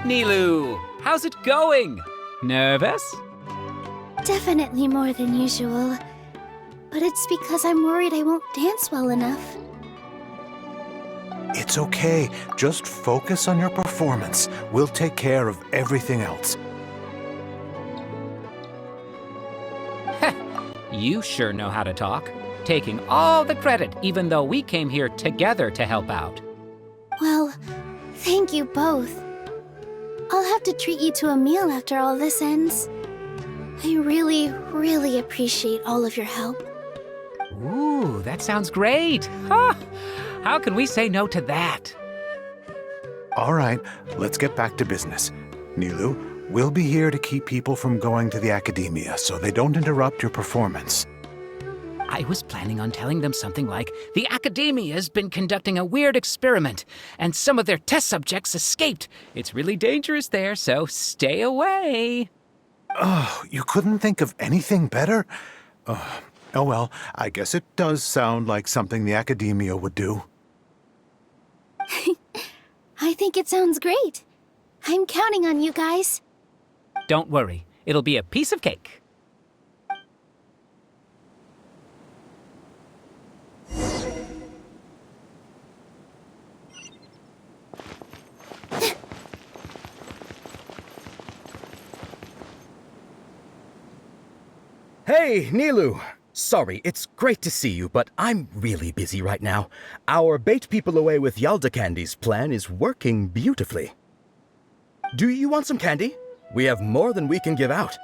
Nilu, how's it going? Nervous? Definitely more than usual. But it's because I'm worried I won't dance well enough. It's okay. Just focus on your performance. We'll take care of everything else. You sure know how to talk. Taking all the credit, even though we came here together to help out. Well, thank you both. I'll have to treat you to a meal after all this ends. I really, really appreciate all of your help. Ooh, that sounds great. Huh. How can we say no to that? All right, let's get back to business. Nilu, we'll be here to keep people from going to the academia so they don't interrupt your performance. I was planning on telling them something like, the academia's been conducting a weird experiment, and some of their test subjects escaped. It's really dangerous there, so stay away. Oh, you couldn't think of anything better? Oh well, I guess it does sound like something the academia would do. I think it sounds great. I'm counting on you guys. Don't worry, it'll be a piece of cake. Hey, Nilu! Sorry, it's great to see you, but I'm really busy right now. Our Bait People Away with Yalda Candies plan is working beautifully. Do you want some candy? We have more than we can give out.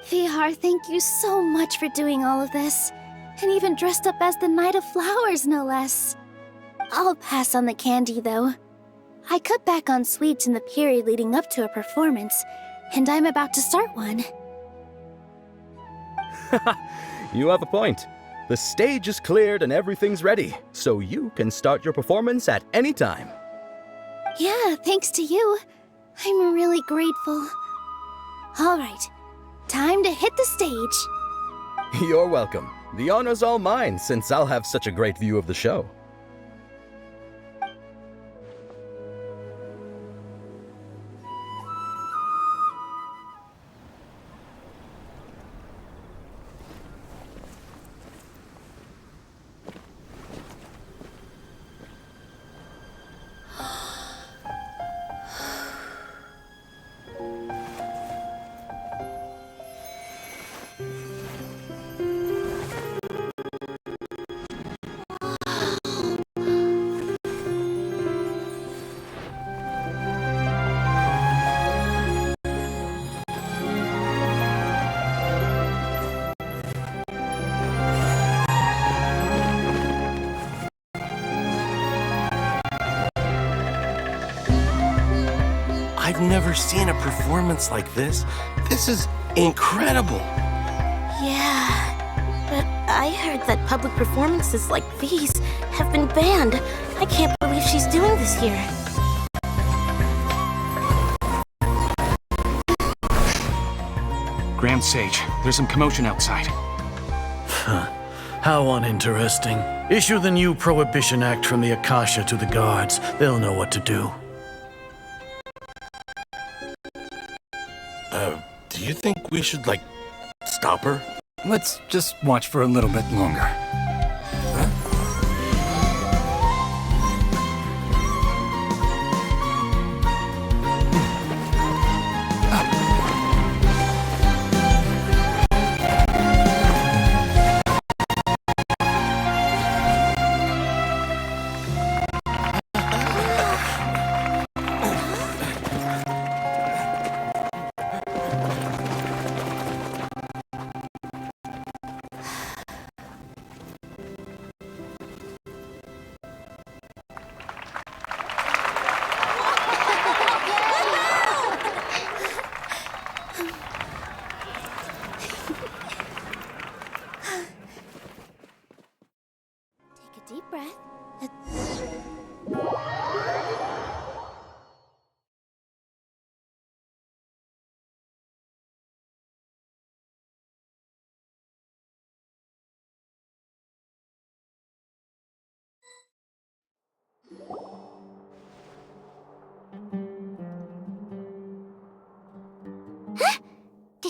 Vihar, thank you so much for doing all of this. And even dressed up as the Knight of Flowers, no less. I'll pass on the candy, though. I cut back on sweets in the period leading up to a performance, and I'm about to start one. You have a point. The stage is cleared and everything's ready, so you can start your performance at any time. Yeah, thanks to you. I'm really grateful. All right, time to hit the stage. You're welcome. The honor's all mine, since I'll have such a great view of the show. I've never seen a performance like this. This is incredible. Yeah, but I heard that public performances like these have been banned. I can't believe she's doing this here. Grand Sage, there's some commotion outside. How uninteresting. Issue the new Prohibition Act from the Akasha to the guards. They'll know what to do. Do you think we should, stop her? Let's just watch for a little bit longer. Take a deep breath.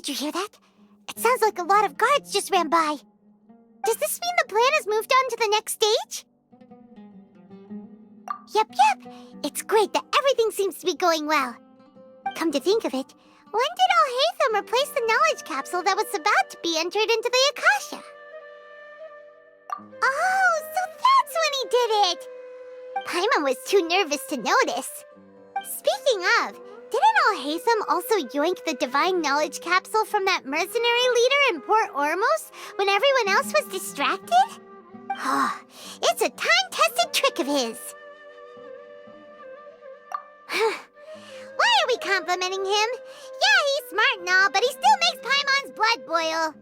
Did you hear that? It sounds like a lot of guards just ran by. Does this mean the plan has moved on to the next stage? Yep. It's great that everything seems to be going well. Come to think of it, when did Alhaitham replace the knowledge capsule that was about to be entered into the Akasha? Oh, so that's when he did it! Paimon was too nervous to notice. Speaking of, didn't Alhaitham also yoink the divine knowledge capsule from that mercenary leader in Port Ormos when everyone else was distracted? Oh, it's a time-tested trick of his. Why are we complimenting him? Yeah, he's smart and all, but he still makes Paimon's blood boil.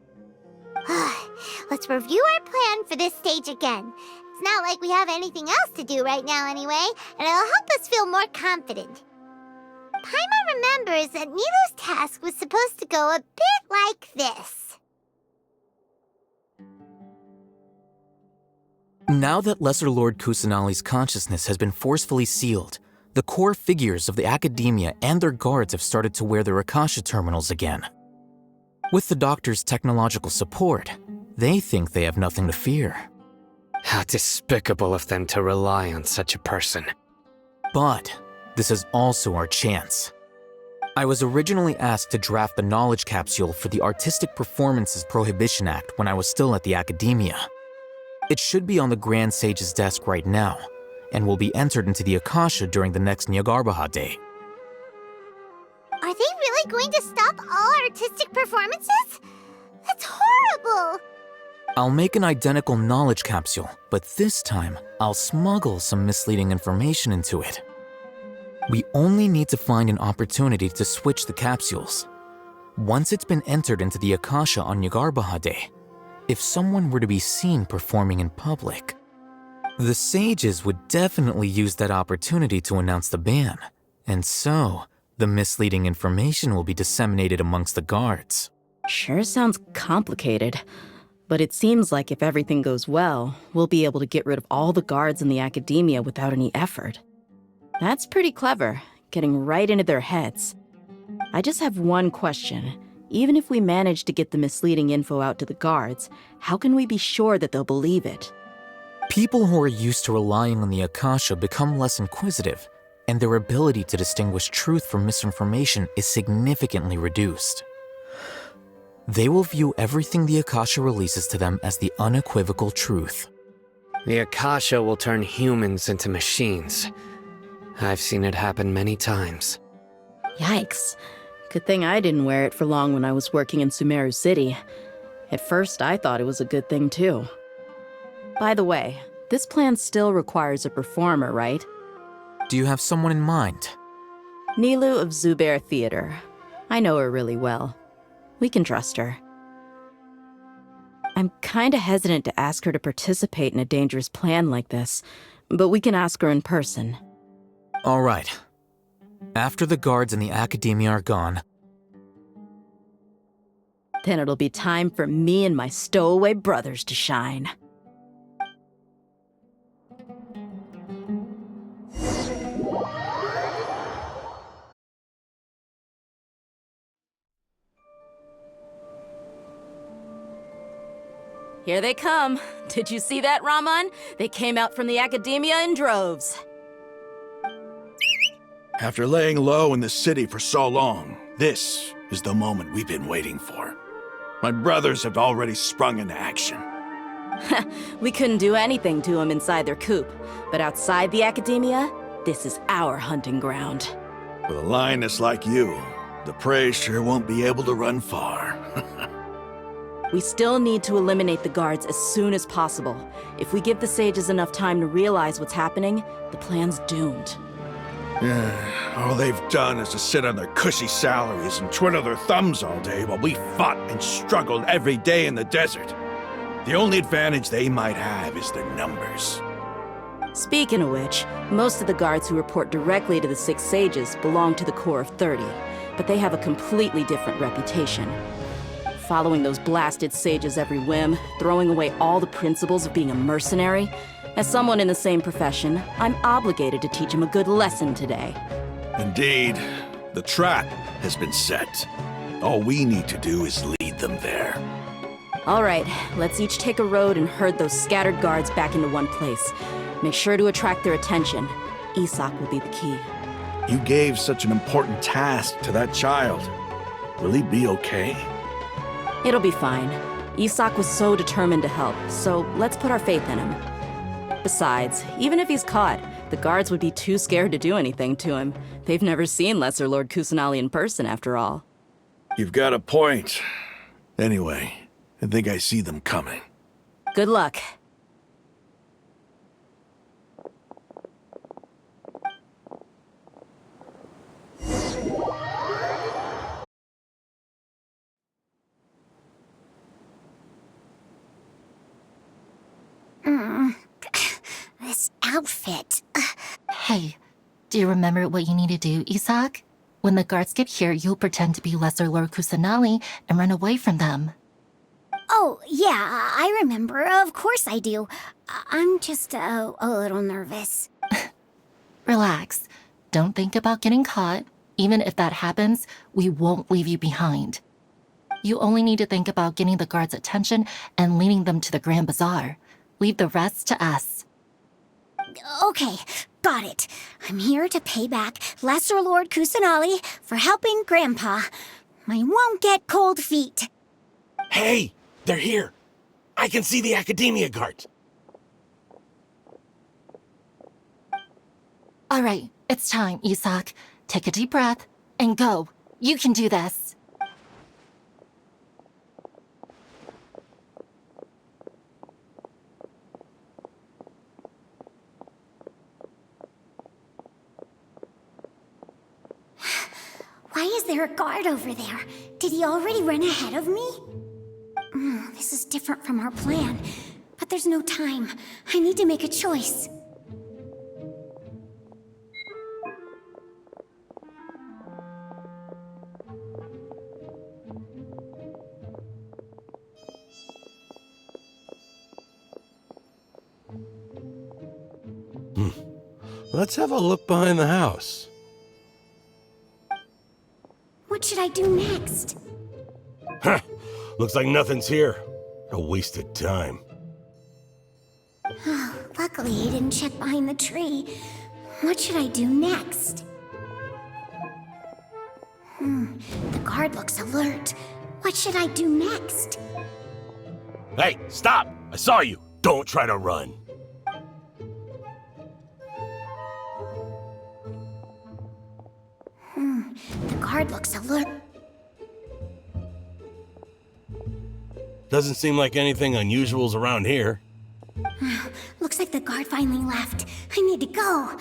Let's review our plan for this stage again. It's not like we have anything else to do right now anyway, and it'll help us feel more confident. Paimon remembers that Nilu's task was supposed to go a bit like this. Now that Lesser Lord Kusanali's consciousness has been forcefully sealed, the core figures of the academia and their guards have started to wear their Akasha terminals again. With the doctor's technological support, they think they have nothing to fear. How despicable of them to rely on such a person. But this is also our chance. I was originally asked to draft the knowledge capsule for the Artistic Performances Prohibition Act when I was still at the academia. It should be on the Grand Sage's desk right now, and will be entered into the Akasha during the next Nyargarbaha Day. Are they really going to stop all artistic performances? That's horrible! I'll make an identical knowledge capsule, but this time I'll smuggle some misleading information into it. We only need to find an opportunity to switch the capsules. Once it's been entered into the Akasha on Nyargarbaha Day, if someone were to be seen performing in public, the sages would definitely use that opportunity to announce the ban, and so the misleading information will be disseminated amongst the guards. Sure sounds complicated, but it seems like if everything goes well, we'll be able to get rid of all the guards in the academia without any effort. That's pretty clever, getting right into their heads. I just have one question. Even if we manage to get the misleading info out to the guards, how can we be sure that they'll believe it? People who are used to relying on the Akasha become less inquisitive, and their ability to distinguish truth from misinformation is significantly reduced. They will view everything the Akasha releases to them as the unequivocal truth. The Akasha will turn humans into machines. I've seen it happen many times. Yikes. Good thing I didn't wear it for long when I was working in Sumeru City. At first, I thought it was a good thing too. By the way, this plan still requires a performer, right? Do you have someone in mind? Nilu of Zubair Theater. I know her really well. We can trust her. I'm kinda hesitant to ask her to participate in a dangerous plan like this, but we can ask her in person. All right. After the guards and the academia are gone, then it'll be time for me and my stowaway brothers to shine. Here they come. Did you see that, Raman? They came out from the academia in droves. After laying low in the city for so long, this is the moment we've been waiting for. My brothers have already sprung into action. We couldn't do anything to them inside their coop, but outside the academia, this is our hunting ground. With a lioness like you, the prey sure won't be able to run far. We still need to eliminate the guards as soon as possible. If we give the sages enough time to realize what's happening, the plan's doomed. Yeah, all they've done is to sit on their cushy salaries and twiddle their thumbs all day while we fought and struggled every day in the desert. The only advantage they might have is their numbers. Speaking of which, most of the guards who report directly to the Six Sages belong to the Corps of 30, but they have a completely different reputation. Following those blasted sages every whim, throwing away all the principles of being a mercenary. As someone in the same profession, I'm obligated to teach him a good lesson today. Indeed, the trap has been set. All we need to do is lead them there. All right, let's each take a road and herd those scattered guards back into one place. Make sure to attract their attention. Isak will be the key. You gave such an important task to that child. Will he be okay? It'll be fine. Isak was so determined to help, so let's put our faith in him. Besides, even if he's caught, the guards would be too scared to do anything to him. They've never seen Lesser Lord Kusanali in person, after all. You've got a point. Anyway, I think I see them coming. Good luck. This outfit. Hey, do you remember what you need to do, Isak? When the guards get here, you'll pretend to be Lesser Lord Kusanali and run away from them. Oh, yeah, I remember. Of course I do. I'm just a little nervous. Relax. Don't think about getting caught. Even if that happens, we won't leave you behind. You only need to think about getting the guards' attention and leading them to the Grand Bazaar. Leave the rest to us. Okay, got it. I'm here to pay back Lesser Lord Kusanali for helping Grandpa. I won't get cold feet. Hey, they're here. I can see the Academia guards. All right, it's time, Isak. Take a deep breath and go. You can do this. Why is there a guard over there? Did he already run ahead of me? This is different from our plan. But there's no time. I need to make a choice. Let's have a look behind the house. What should I do next? Huh. Looks like nothing's here. A waste of time. Luckily, he didn't check behind the tree. What should I do next? The guard looks alert. What should I do next? Hey, stop! I saw you. Don't try to run. The guard looks alert. Doesn't seem like anything unusual's around here. Looks like the guard finally left. I need to go.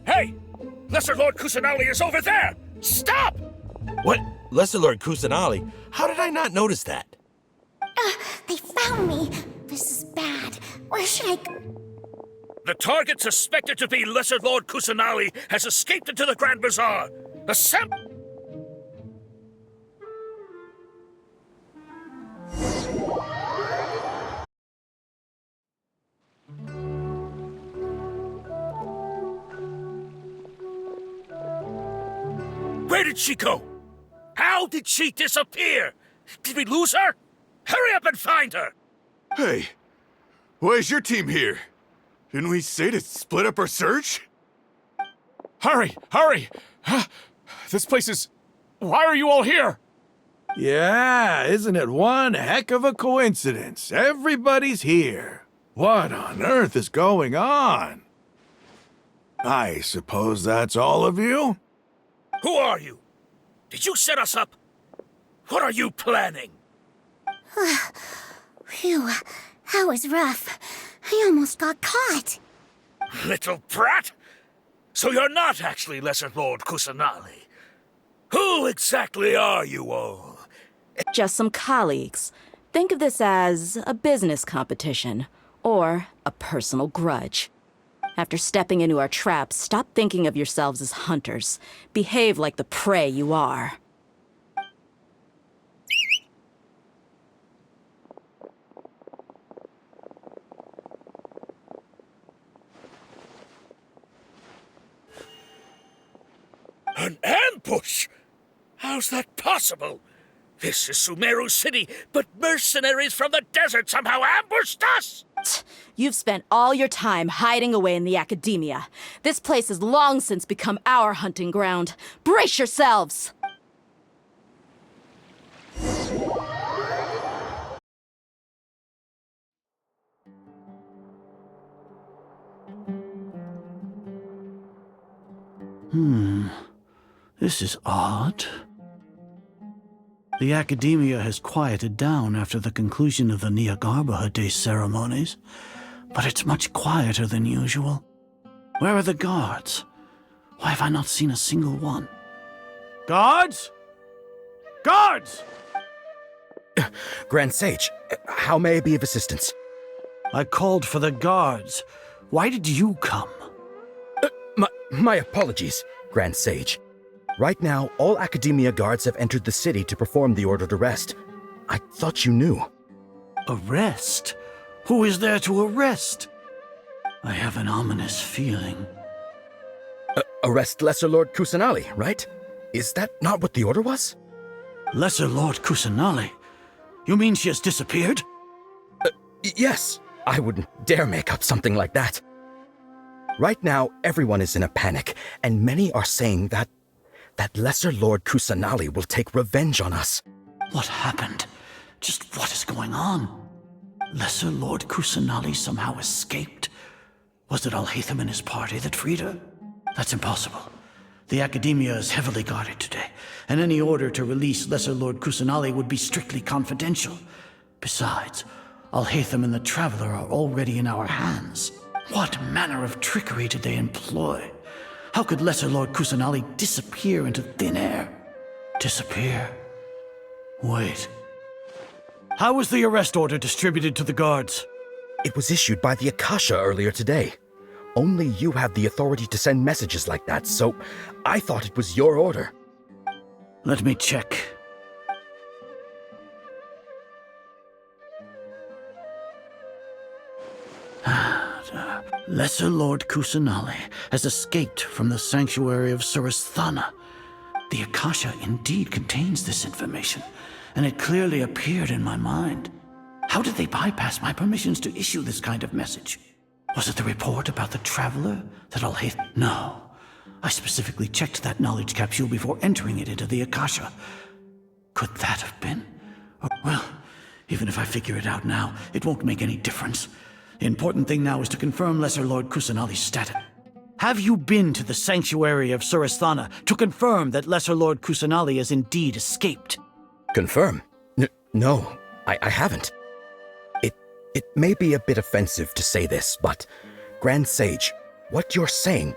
Hey! Lesser Lord Kusanali is over there! Stop! What? Lesser Lord Kusanali? How did I not notice that? They found me. This is bad. Where should I go? The target suspected to be Lesser Lord Kusanali has escaped into the Grand Bazaar. Where did she go? How did she disappear? Did we lose her? Hurry up and find her! Hey, why is your team here? Didn't we say to split up our search? Hurry! Hurry! This place is... Why are you all here? Yeah, isn't it one heck of a coincidence? Everybody's here. What on earth is going on? I suppose that's all of you? Who are you? Did you set us up? What are you planning? Phew, that was rough. I almost got caught. Little brat! So you're not actually Lesser Lord Kusanali. Who exactly are you all? Just some colleagues. Think of this as a business competition, or a personal grudge. After stepping into our traps, stop thinking of yourselves as hunters. Behave like the prey you are. Where An ambush? How's that possible? This is Sumeru City, but mercenaries from the desert somehow ambushed us! You've spent all your time hiding away in the academia. This place has long since become our hunting ground. Brace yourselves! This is odd. The academia has quieted down after the conclusion of the Niagarbha Day ceremonies, but it's much quieter than usual. Where are the guards? Why have I not seen a single one? Guards? Guards! Grand Sage, how may I be of assistance? I called for the guards. Why did you come? My apologies, Grand Sage. Right now, all Academia guards have entered the city to perform the ordered arrest. I thought you knew. Arrest? Who is there to arrest? I have an ominous feeling. Arrest Lesser Lord Kusanali, right? Is that not what the order was? Lesser Lord Kusanali? You mean she has disappeared? Yes. I wouldn't dare make up something like that. Right now, everyone is in a panic, and many are saying that Lesser Lord Kusanali will take revenge on us. What happened? Just what is going on? Lesser Lord Kusanali somehow escaped? Was it Alhaitham and his party that freed her? That's impossible. The Academia is heavily guarded today, and any order to release Lesser Lord Kusanali would be strictly confidential. Besides, Alhaitham and the Traveler are already in our hands. What manner of trickery did they employ? How could Lesser Lord Kusanali disappear into thin air? Disappear? Wait. How was the arrest order distributed to the guards? It was issued by the Akasha earlier today. Only you have the authority to send messages like that, so I thought it was your order. Let me check. Lesser Lord Kusanali has escaped from the sanctuary of Surasthana. The Akasha indeed contains this information, and it clearly appeared in my mind. How did they bypass my permissions to issue this kind of message? Was it the report about the Traveler that Alhaitham? No. I specifically checked that knowledge capsule before entering it into the Akasha. Could that have been? Well, even if I figure it out now, it won't make any difference. The important thing now is to confirm Lesser Lord Kusanali's status. Have you been to the sanctuary of Surasthana to confirm that Lesser Lord Kusanali has indeed escaped? Confirm? No, I haven't. It may be a bit offensive to say this, but Grand Sage, what you're saying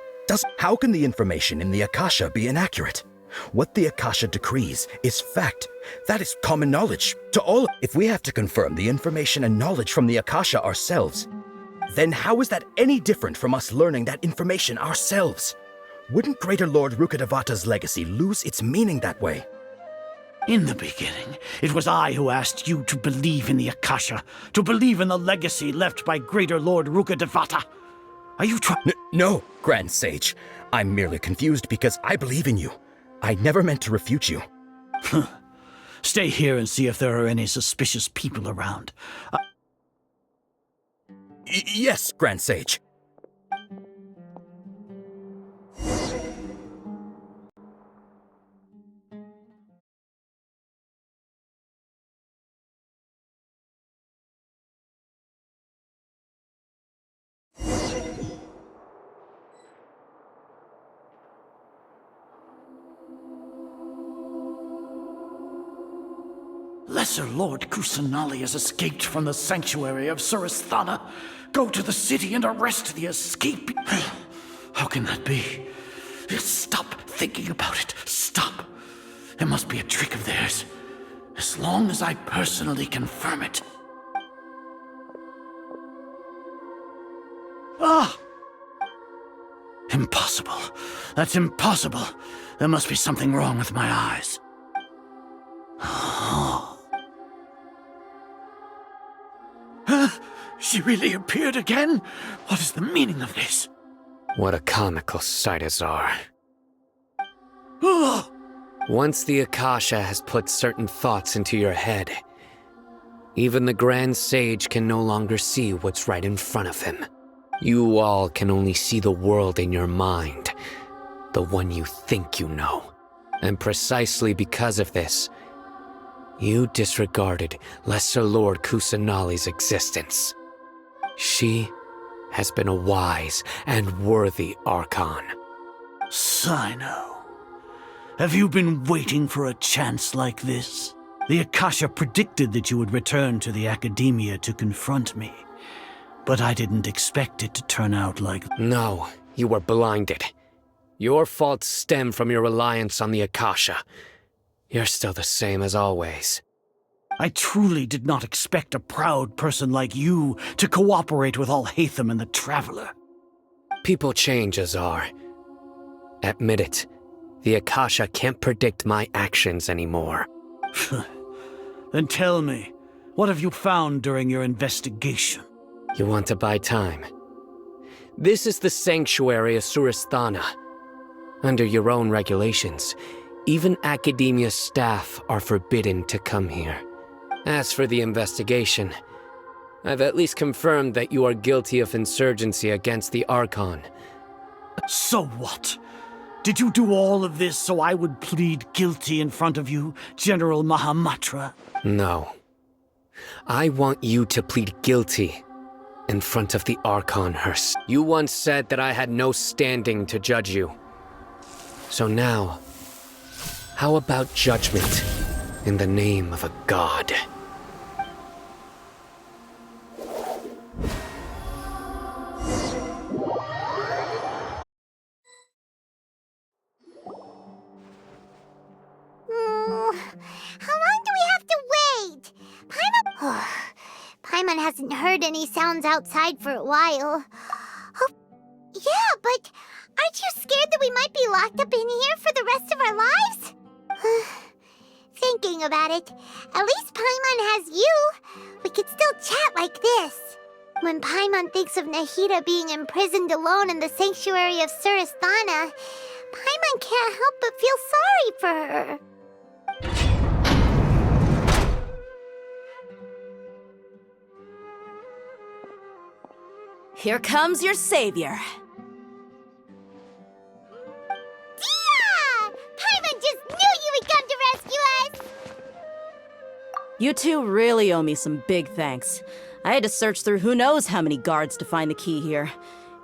how can the information in the Akasha be inaccurate? What the Akasha decrees is fact. That is common knowledge to all. If we have to confirm the information and knowledge from the Akasha ourselves, then how is that any different from us learning that information ourselves? Wouldn't Greater Lord Rukkhadevata's legacy lose its meaning that way? In the beginning, it was I who asked you to believe in the Akasha, to believe in the legacy left by Greater Lord Rukkhadevata. Are you trying? No, Grand Sage. I'm merely confused because I believe in you. I never meant to refute you. Stay here and see if there are any suspicious people around. Yes, Grand Sage. Lesser Lord Kusanali has escaped from the sanctuary of Surasthana. Go to the city and arrest the escapee. How can that be? Stop thinking about it. Stop. It must be a trick of theirs. As long as I personally confirm it. Ah! Impossible. That's impossible. There must be something wrong with my eyes. She really appeared again? What is the meaning of this? What a comical sight, Azar. Once the Akasha has put certain thoughts into your head, even the Grand Sage can no longer see what's right in front of him. You all can only see the world in your mind, the one you think you know. And precisely because of this, you disregarded Lesser Lord Kusanali's existence. She has been a wise and worthy Archon. Sino, have you been waiting for a chance like this? The Akasha predicted that you would return to the Academia to confront me, but I didn't expect it to turn out like... No, you were blinded. Your faults stem from your reliance on the Akasha. You're still the same as always. I truly did not expect a proud person like you to cooperate with Alhaitham and the Traveler. People change, Azar. Admit it. The Akasha can't predict my actions anymore. Then tell me, what have you found during your investigation? You want to buy time? This is the sanctuary of Suristhana. Under your own regulations, even Academia staff are forbidden to come here. As for the investigation, I've at least confirmed that you are guilty of insurgency against the Archon. So what? Did you do all of this so I would plead guilty in front of you, General Mahamatra? No. I want you to plead guilty in front of the Archon herself. You once said that I had no standing to judge you. So now, how about judgment in the name of a god? How long do we have to wait? Paimon hasn't heard any sounds outside for a while. Oh, yeah, but aren't you scared that we might be locked up in here for the rest of our lives? Thinking about it, at least Paimon has you. We could still chat like this. When Paimon thinks of Nahida being imprisoned alone in the sanctuary of Suristhana, Paimon can't help but feel sorry for her. Here comes your savior. Dia! Paimon just knew you would come to rescue us! You two really owe me some big thanks. I had to search through who knows how many guards to find the key here.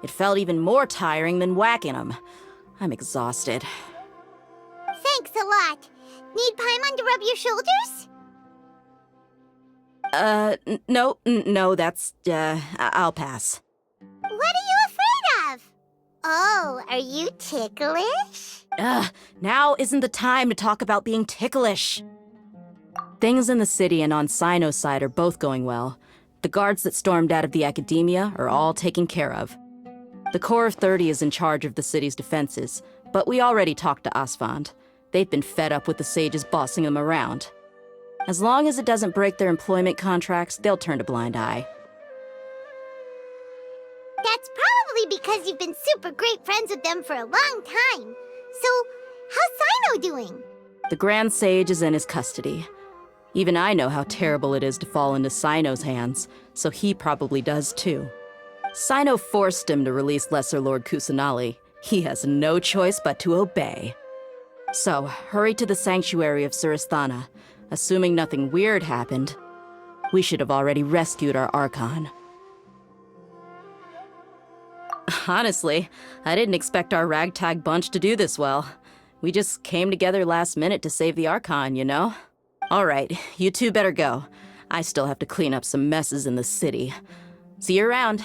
It felt even more tiring than whacking them. I'm exhausted. Thanks a lot. Need Paimon to rub your shoulders? No, that's, I'll pass. What are you afraid of? Oh, are you ticklish? Now isn't the time to talk about being ticklish. Things in the city and on Sino's side are both going well. The guards that stormed out of the Academia are all taken care of. The Corps of 30 is in charge of the city's defenses, but we already talked to Asfand. They've been fed up with the sages bossing them around. As long as it doesn't break their employment contracts, they'll turn a blind eye. That's probably because you've been super great friends with them for a long time. So, how's Sino doing? The Grand Sage is in his custody. Even I know how terrible it is to fall into Sino's hands, so he probably does too. Sino forced him to release Lesser Lord Kusanali. He has no choice but to obey. So, hurry to the sanctuary of Suristhana. Assuming nothing weird happened, we should have already rescued our Archon. Honestly, I didn't expect our ragtag bunch to do this well. We just came together last minute to save the Archon, you know? Alright, you two better go. I still have to clean up some messes in the city. See you around.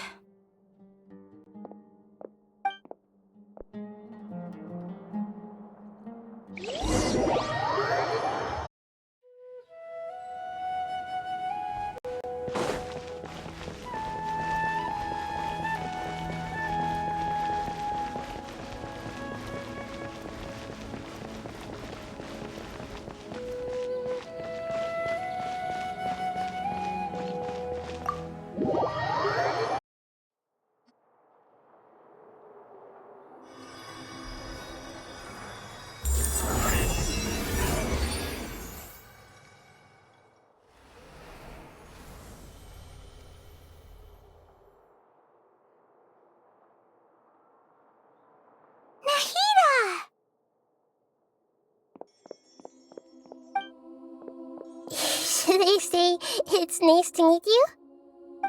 Should I say it's nice to meet you?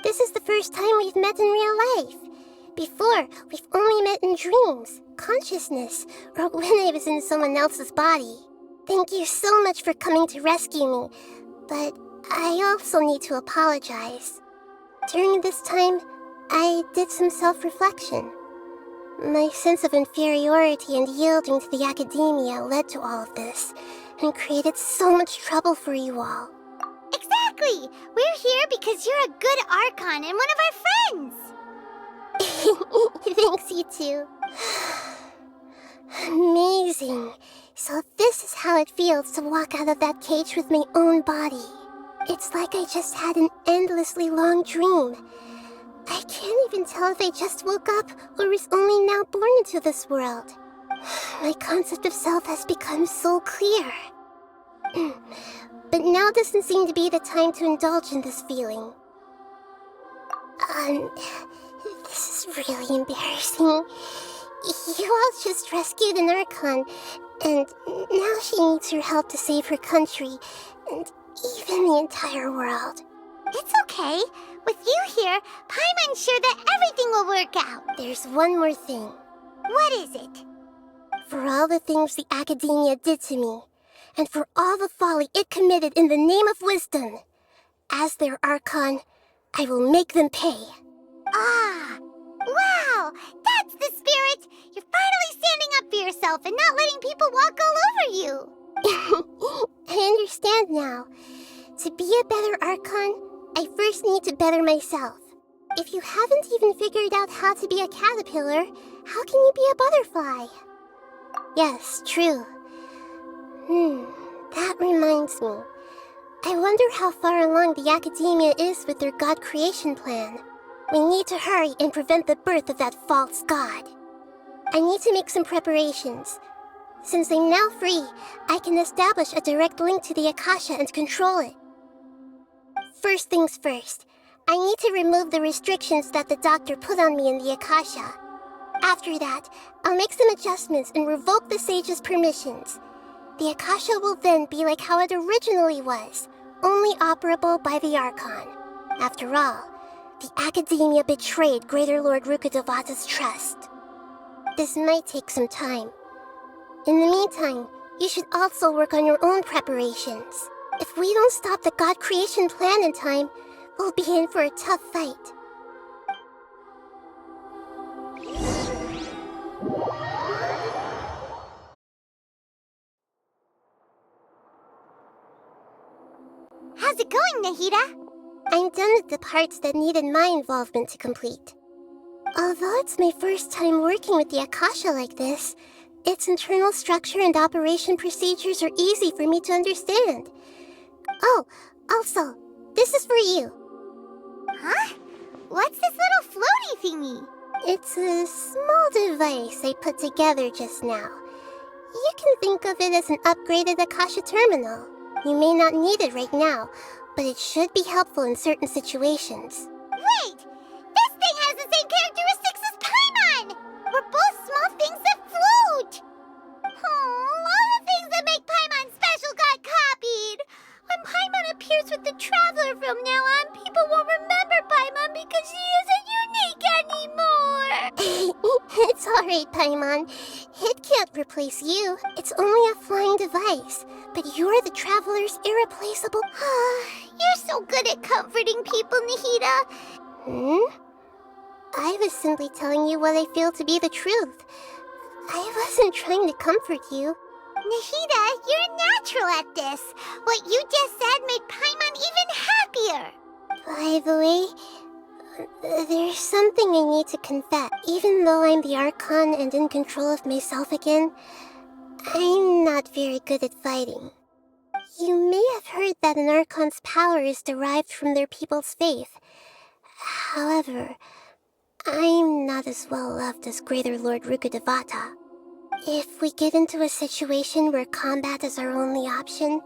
This is the first time we've met in real life. Before, we've only met in dreams, consciousness, or when I was in someone else's body. Thank you so much for coming to rescue me, but I also need to apologize. During this time, I did some self-reflection. My sense of inferiority and yielding to the academia led to all of this, and created so much trouble for you all. Exactly! We're here because you're a good Archon and one of our friends! Thanks, you two. Amazing. So this is how it feels to walk out of that cage with my own body. It's like I just had an endlessly long dream. I can't even tell if I just woke up or was only now born into this world. My concept of self has become so clear. But now doesn't seem to be the time to indulge in this feeling. This is really embarrassing. You all just rescued an Archon, and now she needs your help to save her country, and even the entire world. It's okay. With you here, Paimon's sure that everything will work out. There's one more thing. What is it? For all the things the Academia did to me, and for all the folly it committed in the name of wisdom, as their Archon, I will make them pay. Ah! Wow! That's the spirit! You're finally standing up for yourself and not letting people walk all over you! I understand now. To be a better Archon, I first need to better myself. If you haven't even figured out how to be a caterpillar, how can you be a butterfly? Yes, true. That reminds me. I wonder how far along the Academia is with their god creation plan. We need to hurry and prevent the birth of that false god. I need to make some preparations. Since I'm now free, I can establish a direct link to the Akasha and control it. First things first, I need to remove the restrictions that the doctor put on me in the Akasha. After that, I'll make some adjustments and revoke the sage's permissions. The Akasha will then be like how it originally was, only operable by the Archon. After all, the Academia betrayed Greater Lord Rukkhadevata's trust. This might take some time. In the meantime, you should also work on your own preparations. If we don't stop the god creation plan in time, we'll be in for a tough fight. How's it going, Nahida? I'm done with the parts that needed my involvement to complete. Although it's my first time working with the Akasha like this, its internal structure and operation procedures are easy for me to understand. Oh, also, this is for you. Huh? What's this little floaty thingy? It's a small device I put together just now. You can think of it as an upgraded Akasha terminal. You may not need it right now, but it should be helpful in certain situations. Wait! This thing has the same characteristics as Paimon! We're both small things that float! All the things that make Paimon special got copied! When Paimon appears with the Traveler from now on, people won't remember Paimon because she isn't unique anymore! It's alright, Paimon. It can't replace you. It's only a flying device. But you're the Traveler's irreplaceable... You're so good at comforting people, Nahida. I was simply telling you what I feel to be the truth. I wasn't trying to comfort you. Nahida, you're natural at this. What you just said made Paimon even happier. By the way, there's something I need to confess. Even though I'm the Archon and in control of myself again, I'm not very good at fighting. You may have heard that an Archon's power is derived from their people's faith. However, I'm not as well loved as Greater Lord Rukkhadevata. If we get into a situation where combat is our only option,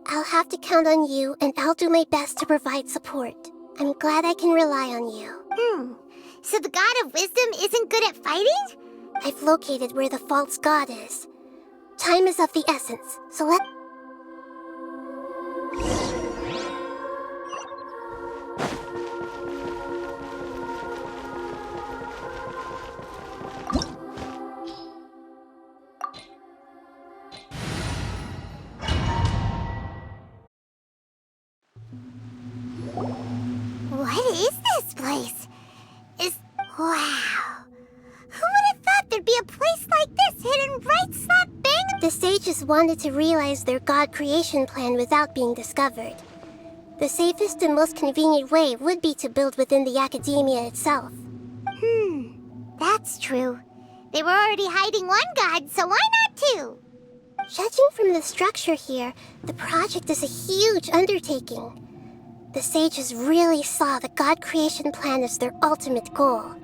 I'll have to count on you, and I'll do my best to provide support. I'm glad I can rely on you. So the God of Wisdom isn't good at fighting? I've located where the false god is. Time is of the essence, so The sages wanted to realize their god creation plan without being discovered. The safest and most convenient way would be to build within the academia itself. That's true. They were already hiding one god, so why not two? Judging from the structure here, the project is a huge undertaking. The sages really saw the god creation plan as their ultimate goal.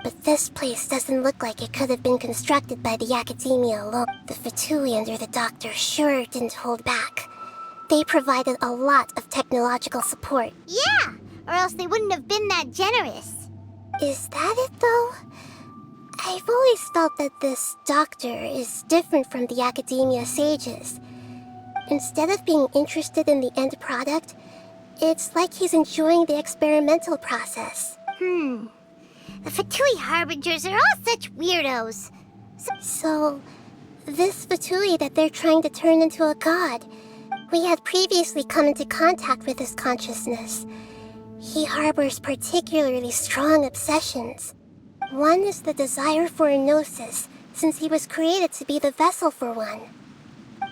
But this place doesn't look like it could have been constructed by the academia alone. The Fatui under the doctor sure didn't hold back. They provided a lot of technological support. Yeah, or else they wouldn't have been that generous. Is that it, though? I've always felt that this doctor is different from the academia sages. Instead of being interested in the end product, it's like he's enjoying the experimental process. The Fatui Harbingers are all such weirdos. So, this Fatui that they're trying to turn into a god, we had previously come into contact with his consciousness. He harbors particularly strong obsessions. One is the desire for a gnosis, since he was created to be the vessel for one.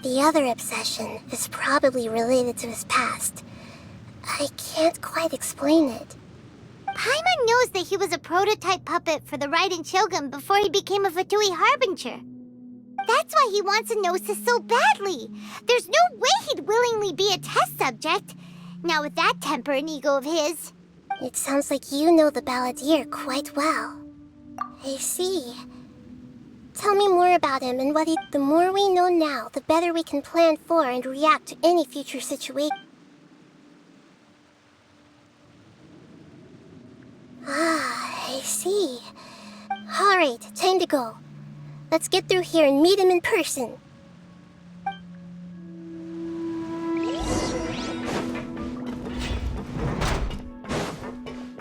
The other obsession is probably related to his past. I can't quite explain it. Paimon knows that he was a prototype puppet for the Raiden Shogun before he became a Fatui Harbinger. That's why he wants a gnosis so badly. There's no way he'd willingly be a test subject. Not with that temper and ego of his. It sounds like you know the balladeer quite well. I see. Tell me more about him and what he... The more we know now, the better we can plan for and react to any future situation. I see. Alright, time to go. Let's get through here and meet him in person.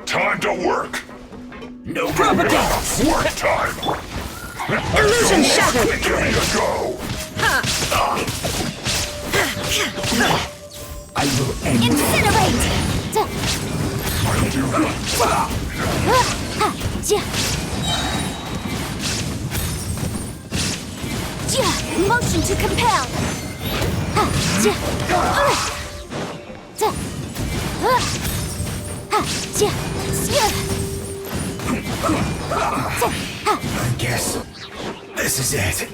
Time to work! No propaganda! Work time! Illusion shattered! Give me a go! I will end Incinerate! I'll do that! Motion to compel! I guess this is it.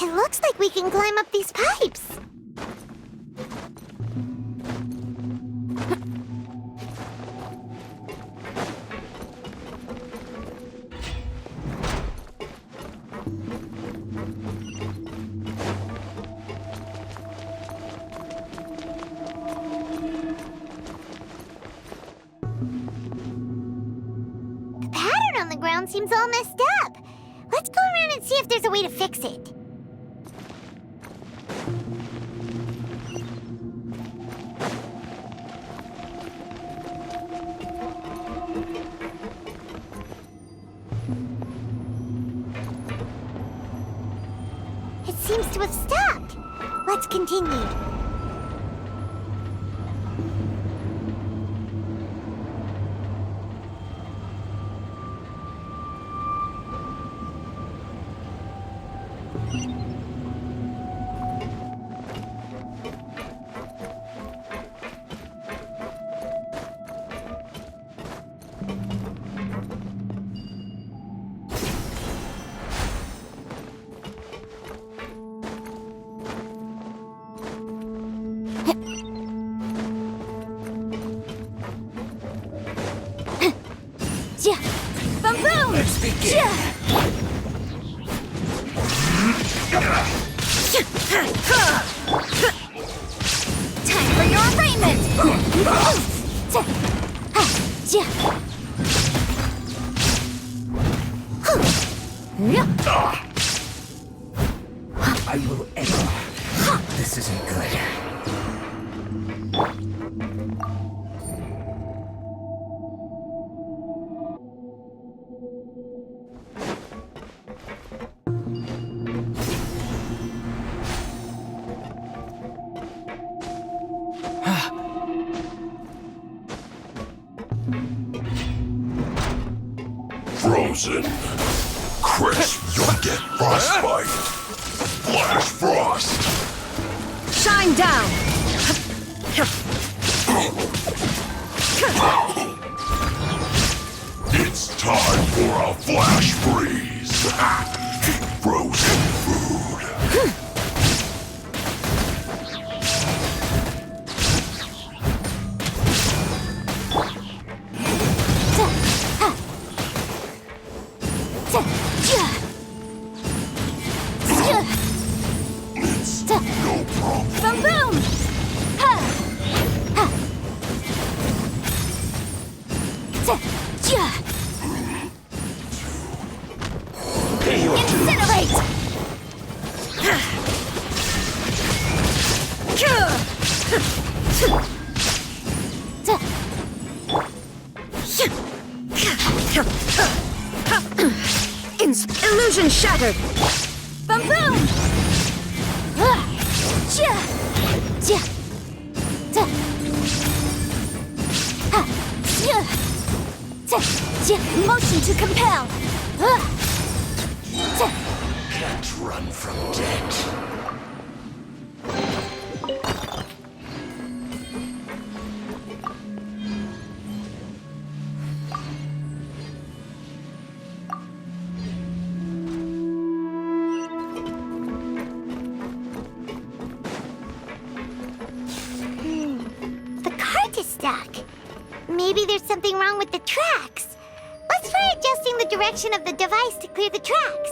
It looks like we can climb up these pipes. The pattern on the ground seems all messed up. Let's go around and see if there's a way to fix it. It seems to have stopped. Let's continue. Boom! Let's begin! Time for your arraignment! I will end. This isn't good. frozen. Crisp, you'll get frostbite. Flash frost. Shine down! It's time for a flash freeze. Frozen food. No problem. Boom boom! Ha! Ha! Incinerate! Illusion shattered! Boom boom! Motion to compel! Can't run from death. The cart is stuck. Maybe there's something wrong with the tracks. Let's try adjusting the direction of the device to clear the tracks.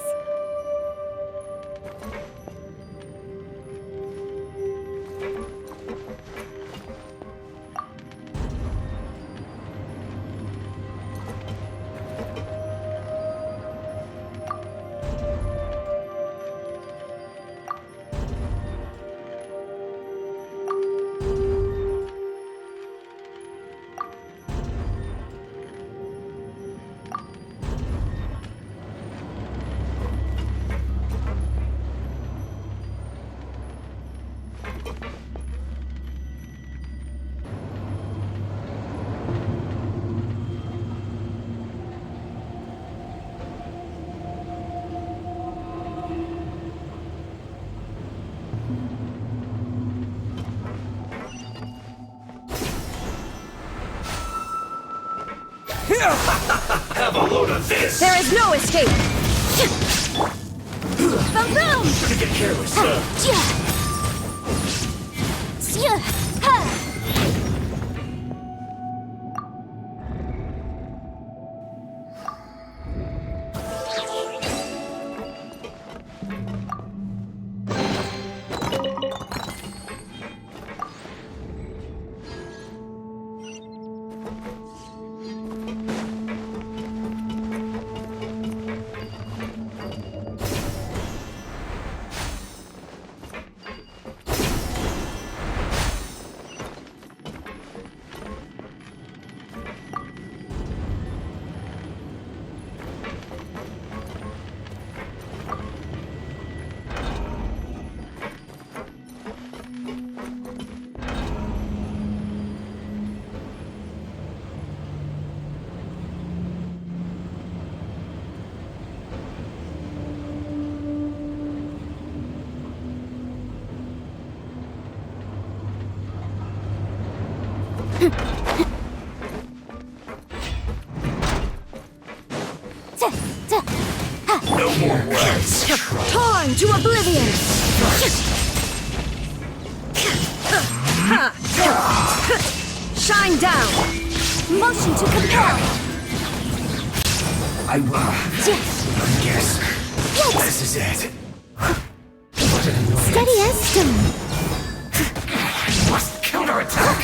Have a load of this! There is no escape! Boom boom! Shouldn't get careless, No more words. Torn to oblivion! Shine down! Motion to compel! I will. Yes. This is it. Steady as stone. I must counterattack.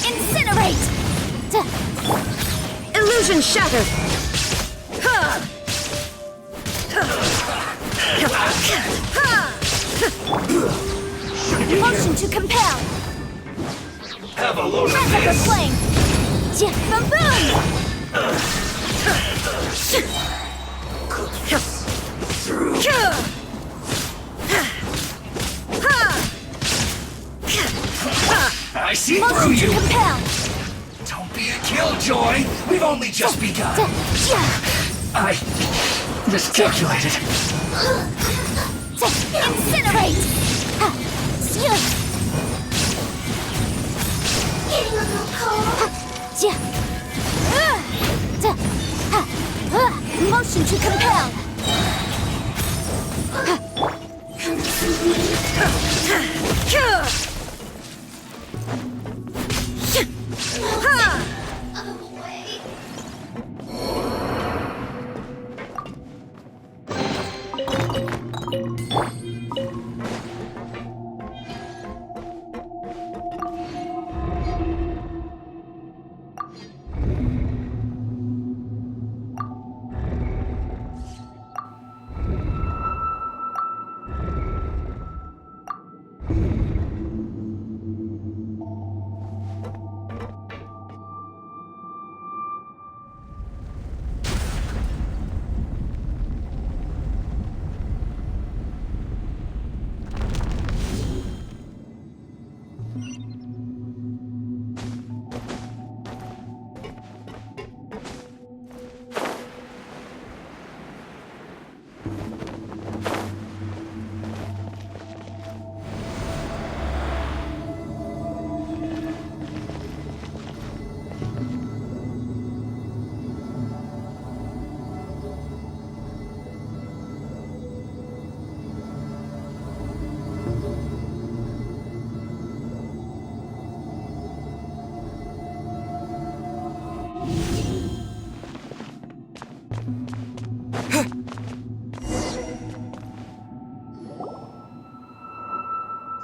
Incinerate! Illusion shattered! Motion to compel! Have a load of Massacre this. flame! Boom boom! see Motion through to you! compel! Don't be a killjoy! We've only just begun! I miscalculated. Incinerate! Getting a little cold. Motion to compel!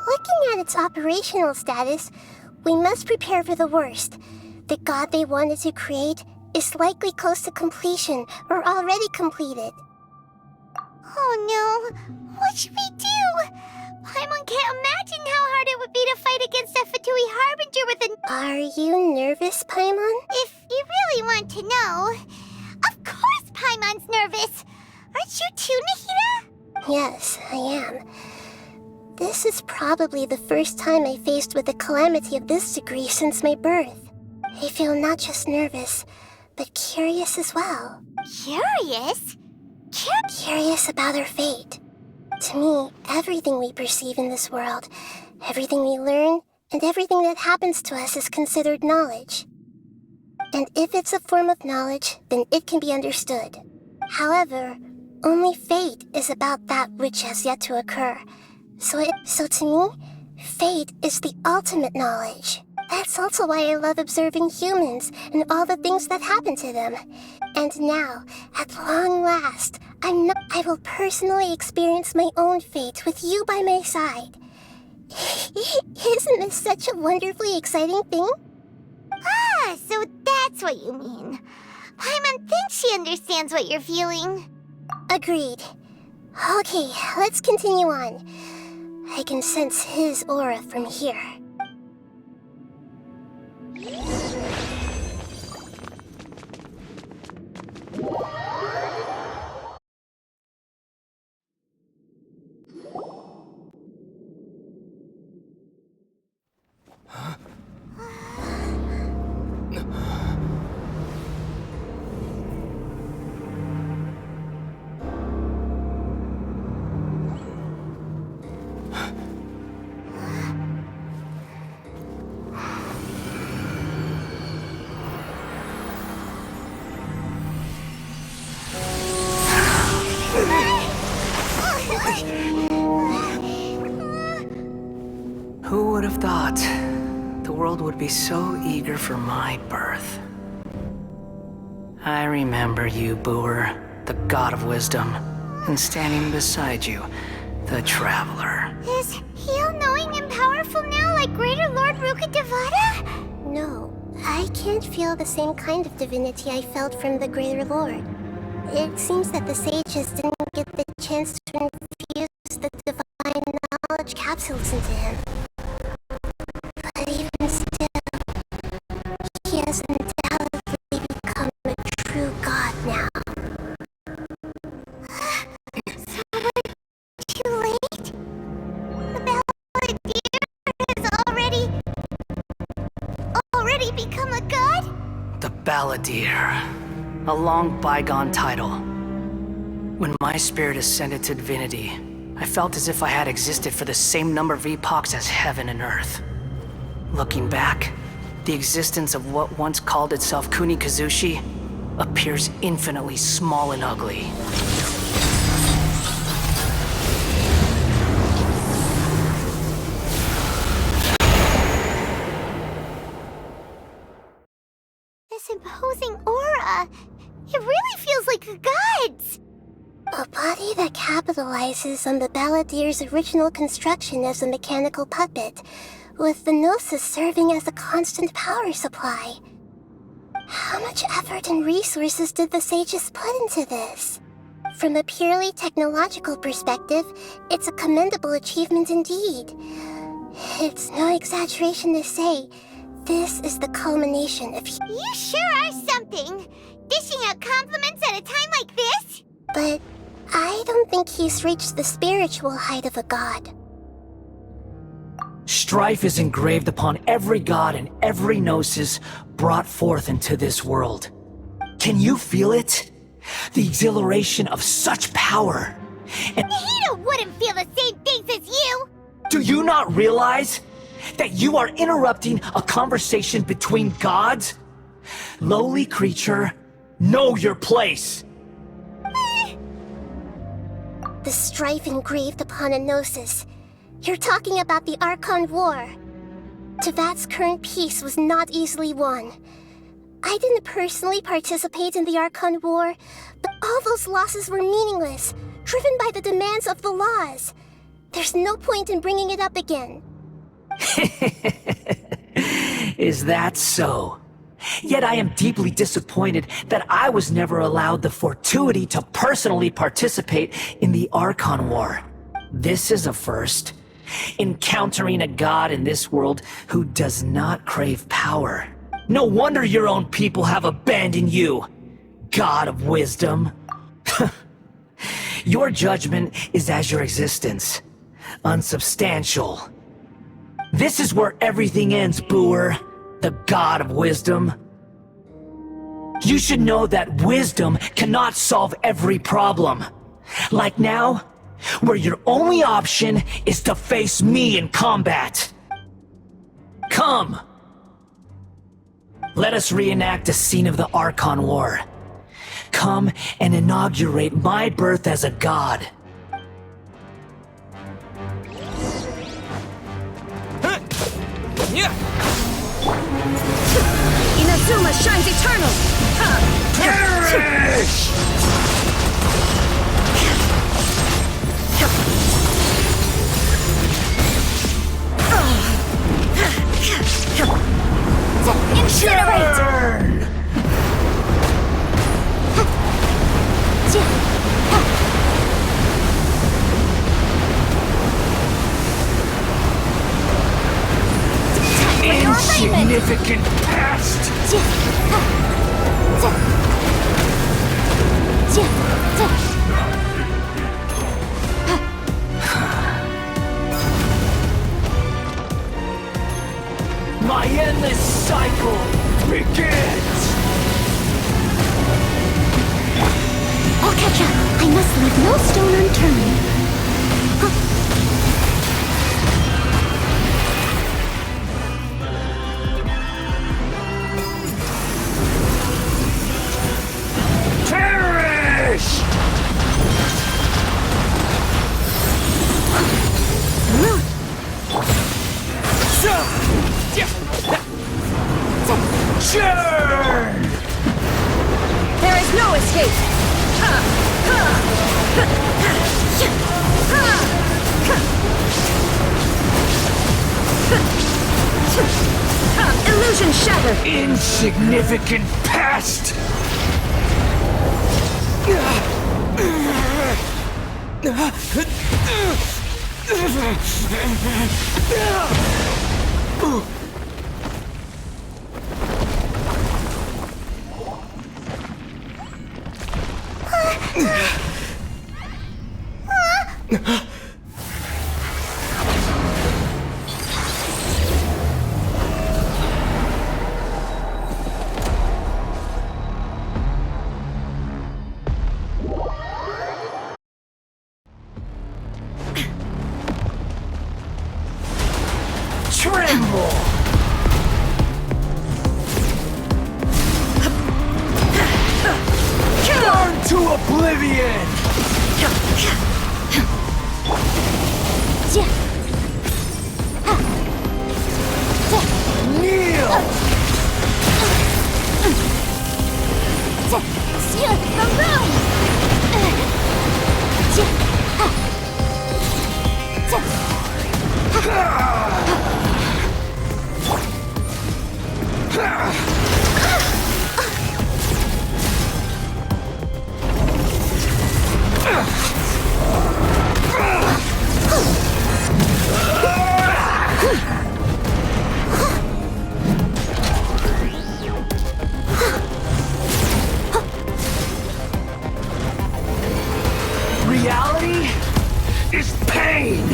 Looking at its operational status, we must prepare for the worst. The god they wanted to create is likely close to completion or already completed. Oh no! What should we do? Paimon can't imagine how hard it would be to fight against a Fatui Harbinger with an... Are you nervous, Paimon? If you really want to know... Of course Paimon's nervous! Aren't you too, Nahida? Yes, I am. This is probably the first time I faced with a calamity of this degree since my birth. I feel not just nervous, but curious as well. Curious? Curious about our fate. To me, everything we perceive in this world, everything we learn, and everything that happens to us is considered knowledge. And if it's a form of knowledge, then it can be understood. However, only fate is about that which has yet to occur. So to me, fate is the ultimate knowledge. That's also why I love observing humans and all the things that happen to them. And now, at long last, I will personally experience my own fate with you by my side. Isn't this such a wonderfully exciting thing? Ah, so that's what you mean. Paimon thinks she understands what you're feeling. Agreed. Okay, let's continue on. I can sense his aura from here. Who would have thought the world would be so eager for my birth? I remember you, Booer, the god of wisdom, and standing beside you, the traveler. Is he all-knowing and powerful now like Greater Lord Rukkhadevata? No, I can't feel the same kind of divinity I felt from the Greater Lord. It seems that the sages didn't get the chance to infuse the divine knowledge capsules into him. But even still, he has undoubtedly become a true god now. So we're too late? The Balladeer has already... he become a god? The Balladeer. A long bygone title. When my spirit ascended to divinity, I felt as if I had existed for the same number of epochs as heaven and earth. Looking back, the existence of what once called itself Kunikazushi appears infinitely small and ugly. This imposing aura, it really feels like a god's. A body that capitalizes on the Balladeer's original construction as a mechanical puppet, with the Gnosis serving as a constant power supply. How much effort and resources did the sages put into this? From a purely technological perspective, it's a commendable achievement indeed. It's no exaggeration to say, this is the culmination of... You sure are something! Dishing out compliments at a time like this? But I don't think he's reached the spiritual height of a god. Strife is engraved upon every god and every gnosis brought forth into this world. Can you feel it? The exhilaration of such power. And Nahida wouldn't feel the same things as you! do you not realize that you are interrupting a conversation between gods? Lowly creature, know your place! The strife engraved upon a Gnosis. You're talking about the Archon War. Tevat's current peace was not easily won. I didn't personally participate in the Archon War, but all those losses were meaningless, driven by the demands of the laws. There's no point in bringing it up again. Is that so? Yet I am deeply disappointed that I was never allowed the fortuity to personally participate in the Archon War. This is a first. Encountering a god in this world who does not crave power. No wonder your own people have abandoned you, God of Wisdom. Your judgment is as your existence, unsubstantial. This is where everything ends, Booer, the God of Wisdom. You should know that wisdom cannot solve every problem. Like now, where your only option is to face me in combat. Come! Let us reenact a scene of the Archon War. Come and inaugurate my birth as a god. Inazuma shines eternal! Perish! Incinerate! Insignificant past! My endless cycle begins! I'll catch up. I must leave no stone unturned. Perish! Churn! There is no escape! Illusion shattered! Insignificant past! tremble! Burn to oblivion! Kneel! Seal the room! Reality is pain!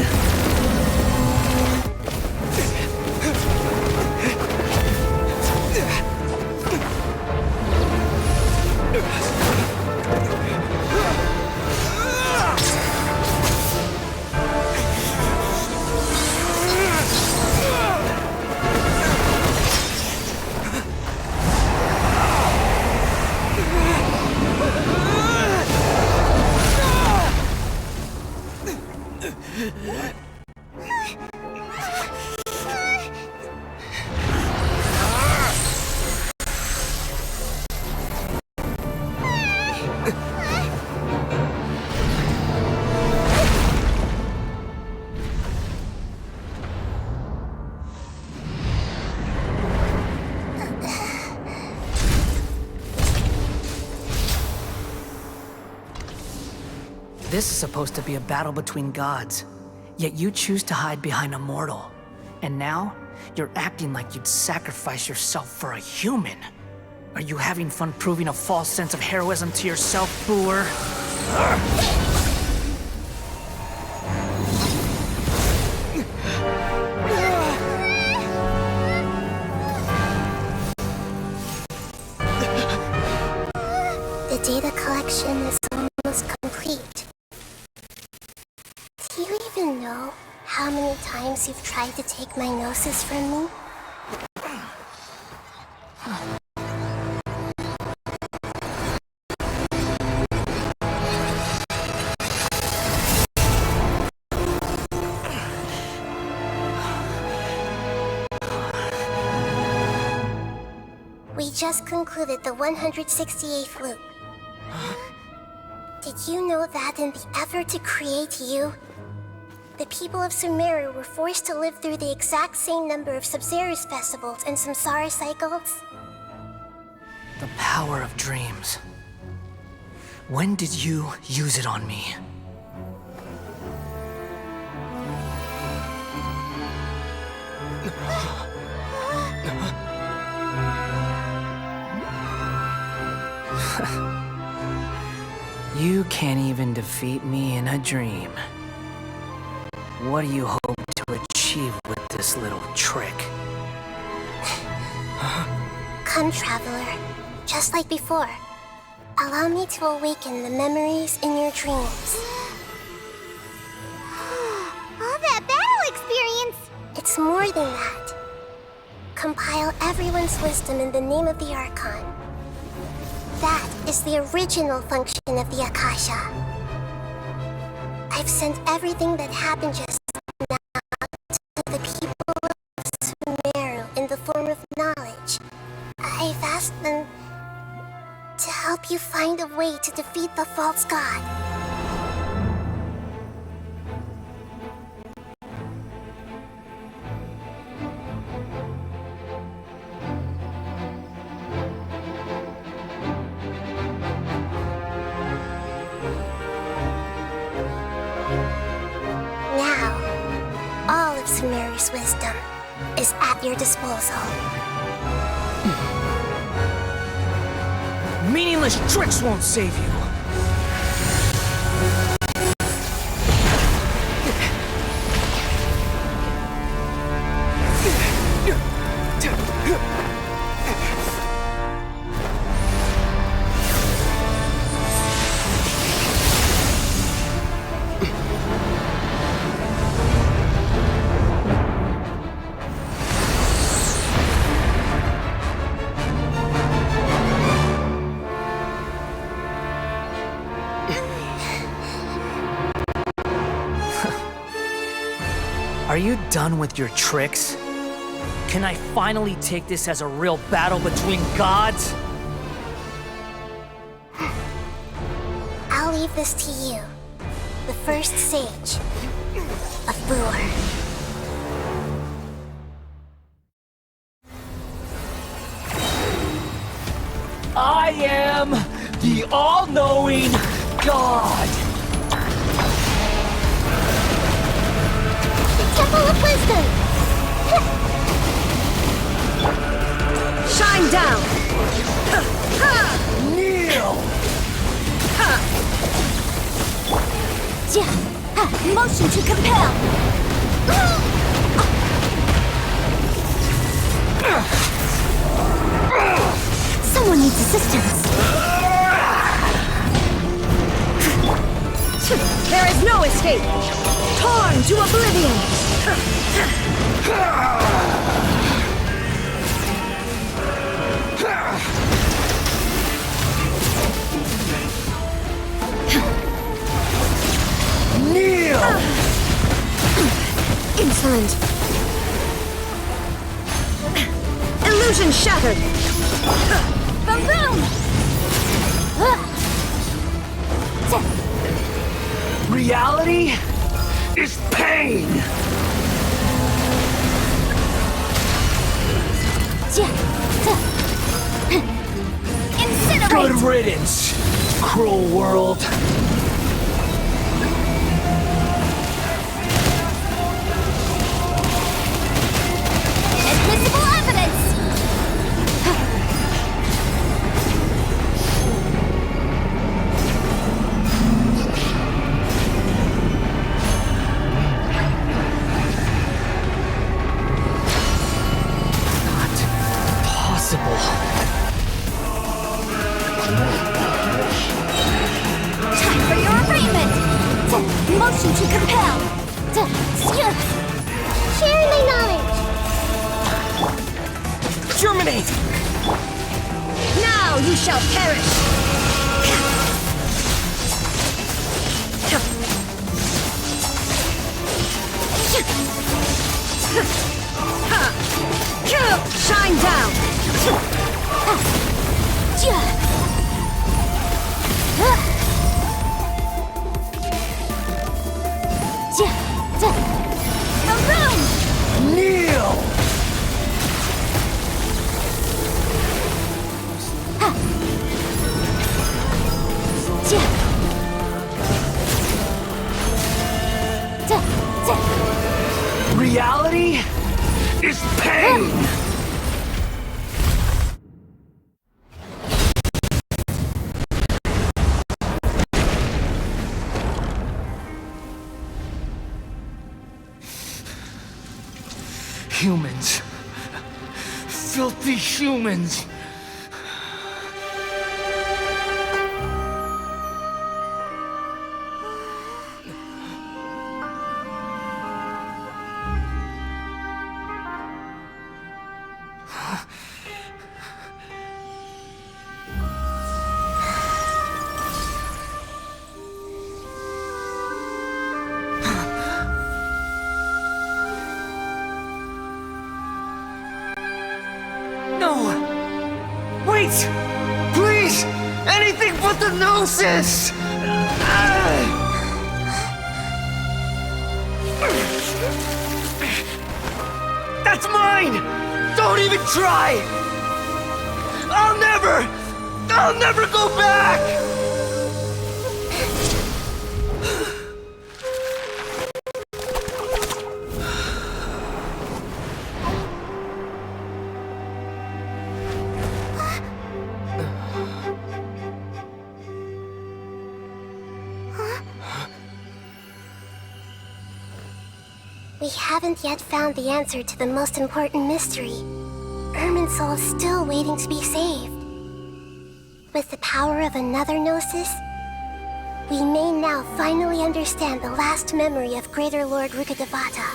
This is supposed to be a battle between gods, yet you choose to hide behind a mortal. And now, you're acting like you'd sacrifice yourself for a human. Are you having fun proving a false sense of heroism to yourself, Booer? The data collection is almost complete. Do you even know how many times you've tried to take my gnosis from me? We just concluded the 168th loop. Did you know that in the effort to create you, the people of Sumeru were forced to live through the exact same number of Sabzerus festivals and Samsara cycles? The power of dreams. When did you use it on me? You can't even defeat me in a dream. What do you hope to achieve with this little trick? Come, Traveler. Just like before. Allow me to awaken the memories in your dreams. All that battle experience! It's more than that. Compile everyone's wisdom in the name of the Archon. That is the original function of the Akasha. I've sent everything that happened just now to the people of Sumeru in the form of knowledge. I've asked them to help you find a way to defeat the false god. Sumeru's wisdom is at your disposal. Meaningless tricks won't save you. you done with your tricks? Can I finally take this as a real battle between gods? I'll leave this to you, the first sage of Boor. I am the all-knowing God! Temple of Wisdom! Shine down! Kneel! Motion to compel! Someone needs assistance. There is no escape! Torn to oblivion! Kneel! Insolent! Illusion shattered! Boom boom! Reality is pain! Incinerate! Good riddance, cruel world! Admissible evidence! Time for your arraignment! Motion to compel! Share my knowledge! Germinate! Now you shall perish! Shine down! Kneel! Reality is pain! Humans. Filthy humans. Wait! Please! Anything but the gnosis! That's mine! Don't even try! I'll never go back! We haven't yet found the answer to the most important mystery. Irminsul is still waiting to be saved. With the power of another Gnosis, we may now finally understand the last memory of Greater Lord Rukkhadevata.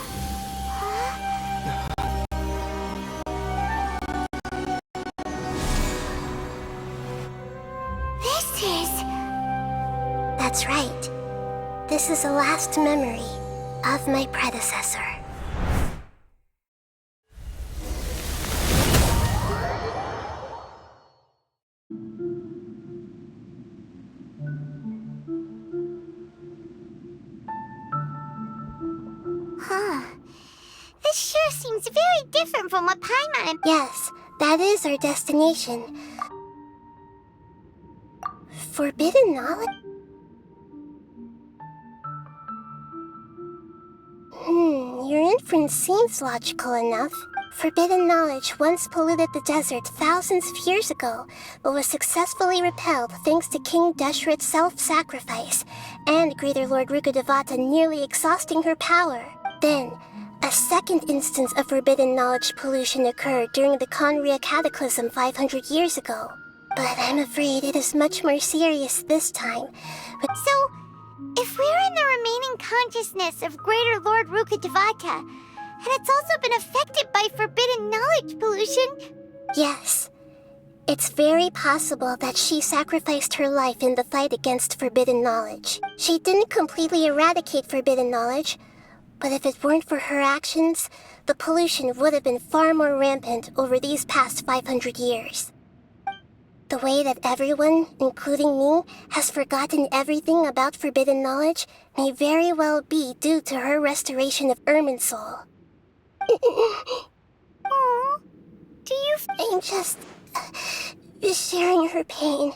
That's right. This is the last memory of my predecessor. This sure seems very different from what Paimon and... Yes, that is our destination. Forbidden knowledge? Your inference seems logical enough. Forbidden knowledge once polluted the desert thousands of years ago, but was successfully repelled thanks to King Deshret's self-sacrifice, and Greater Lord Rukkhadevata nearly exhausting her power. Then, a second instance of forbidden knowledge pollution occurred during the Conria Cataclysm 500 years ago. But I'm afraid it is much more serious this time. So, if we're in the remaining consciousness of Greater Lord Rukkhadevata, and it's also been affected by forbidden knowledge pollution... Yes. It's very possible that she sacrificed her life in the fight against forbidden knowledge. She didn't completely eradicate forbidden knowledge, but if it weren't for her actions, the pollution would have been far more rampant over these past 500 years. The way that everyone, including me, has forgotten everything about forbidden knowledge may very well be due to her restoration of Irminsul. Do you... I'm just sharing her pain.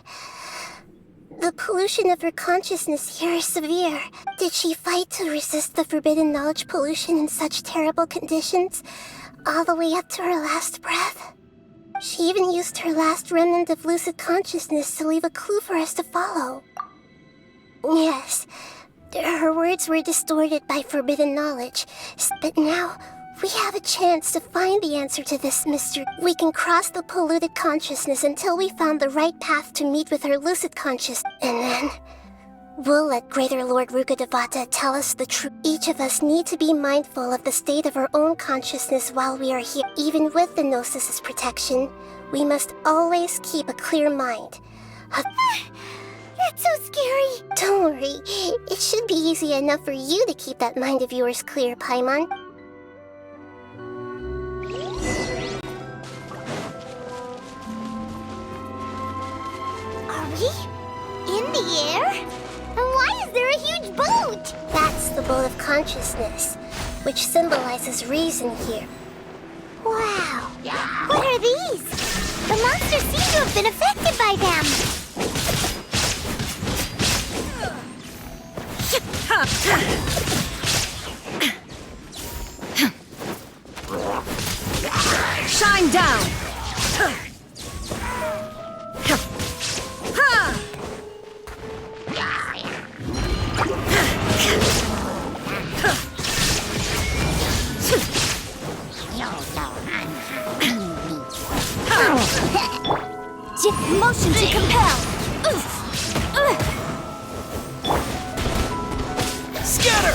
The pollution of her consciousness here is severe. Did she fight to resist the forbidden knowledge pollution in such terrible conditions, all the way up to her last breath? She even used her last remnant of lucid consciousness to leave a clue for us to follow. Yes, her words were distorted by forbidden knowledge, but now we have a chance to find the answer to this mystery. We can cross the polluted consciousness until we found the right path to meet with her lucid consciousness, and then we'll let Greater Lord Rukkhadevata tell us the truth. Each of us need to be mindful of the state of our own consciousness while we are here. Even with the Gnosis' protection, we must always keep a clear mind. That's so scary. Don't worry, it should be easy enough for you to keep that mind of yours clear, Paimon. Are we in the air? And why is there a huge boat? That's the boat of consciousness, which symbolizes reason here. Wow. What are these? The monsters seem to have been affected by them. Shine down! Motion to compel! Scatter!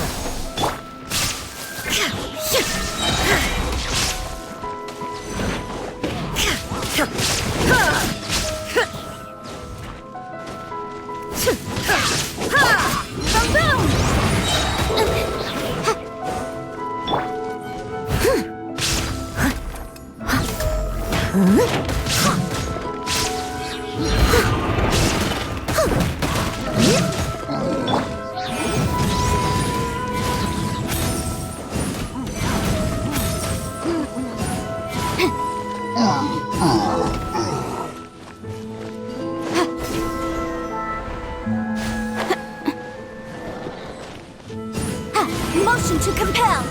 Motion to compel!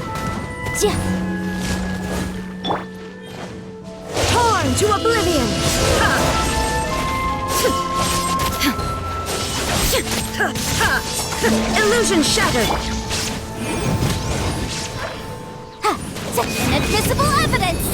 Torn to oblivion! Illusion shattered! Inadmissible evidence!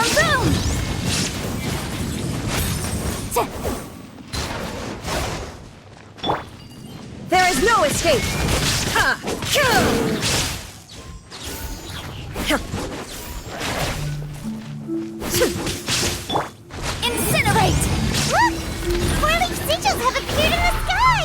Boom! There is no escape! Incinerate! Look! Whirling sigils have appeared in the sky!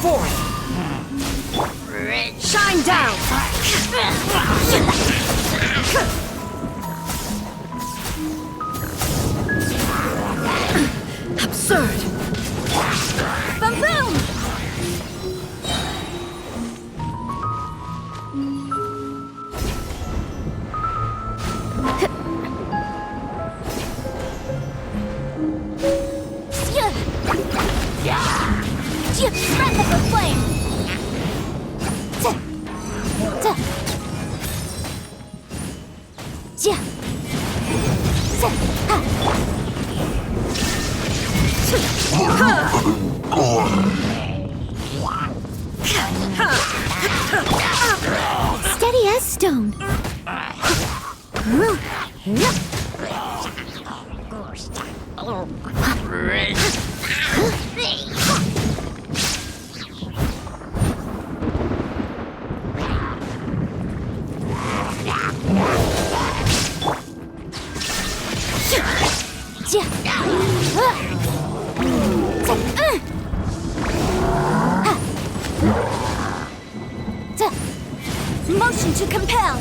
forth! Shine down! Absurd! Boom boom! Breath of the flame! Steady as stone. Motion to compel.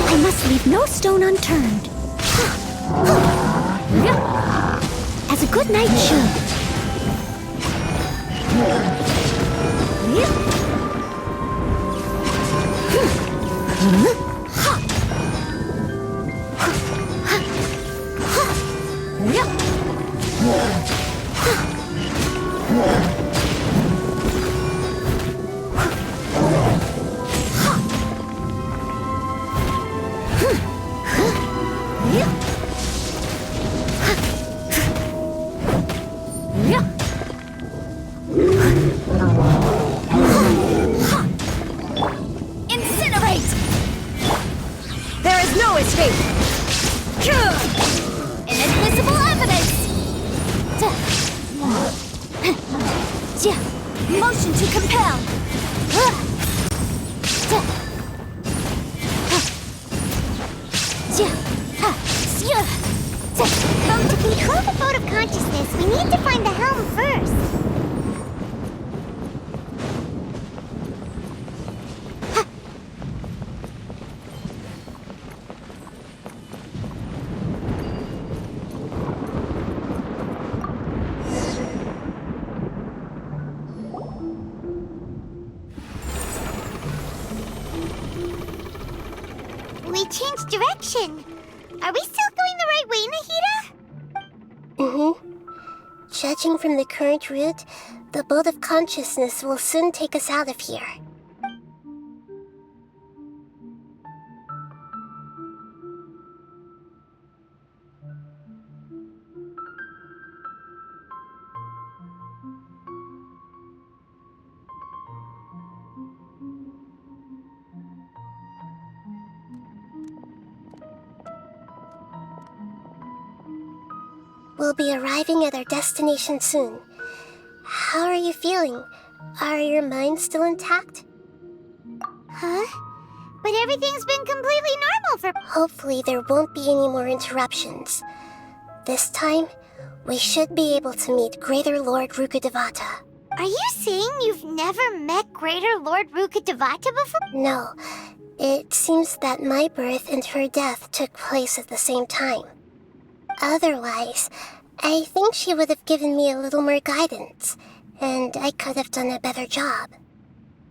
I must leave no stone unturned. As a good knight should. Incinerate! There is no escape! Inadmissible evidence! Motion to compel! To control the boat of consciousness, we need to find the helm first. We changed direction. Are we still going the right way, Nahida? Judging from the current route, the boat of consciousness will soon take us out of here. We'll be arriving at our destination soon. How are you feeling? Are your minds still intact? Huh? But everything's been completely normal for... Hopefully there won't be any more interruptions. This time, we should be able to meet Greater Lord Rukkhadevata. Are you saying you've never met Greater Lord Rukkhadevata before? No. It seems that my birth and her death took place at the same time. Otherwise, I think she would have given me a little more guidance, and I could have done a better job.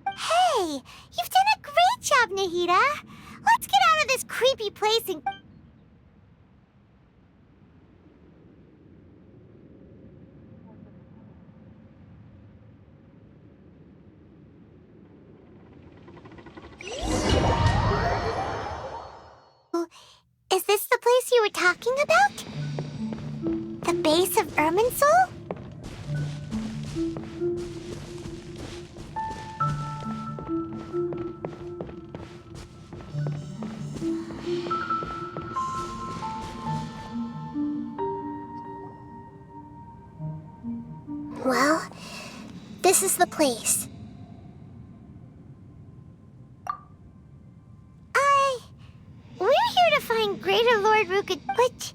Hey, you've done a great job, Nahida. Let's get out of this creepy place and... Is this the place you were talking about? The base of Irminsul? Well, this is the place. Where Greater Lord Rukid... But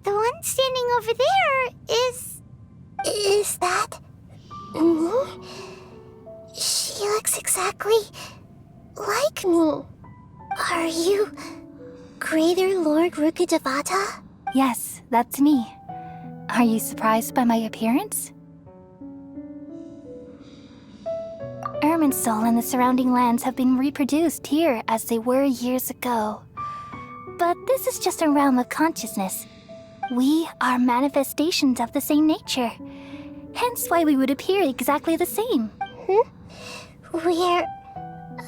the one standing over there is... Is that... me? She looks exactly like me. Are you Greater Lord Rukidevata? Yes, that's me. Are you surprised by my appearance? Irminsul and the surrounding lands have been reproduced here as they were years ago. But this is just a realm of consciousness. We are manifestations of the same nature. Hence why we would appear exactly the same. We're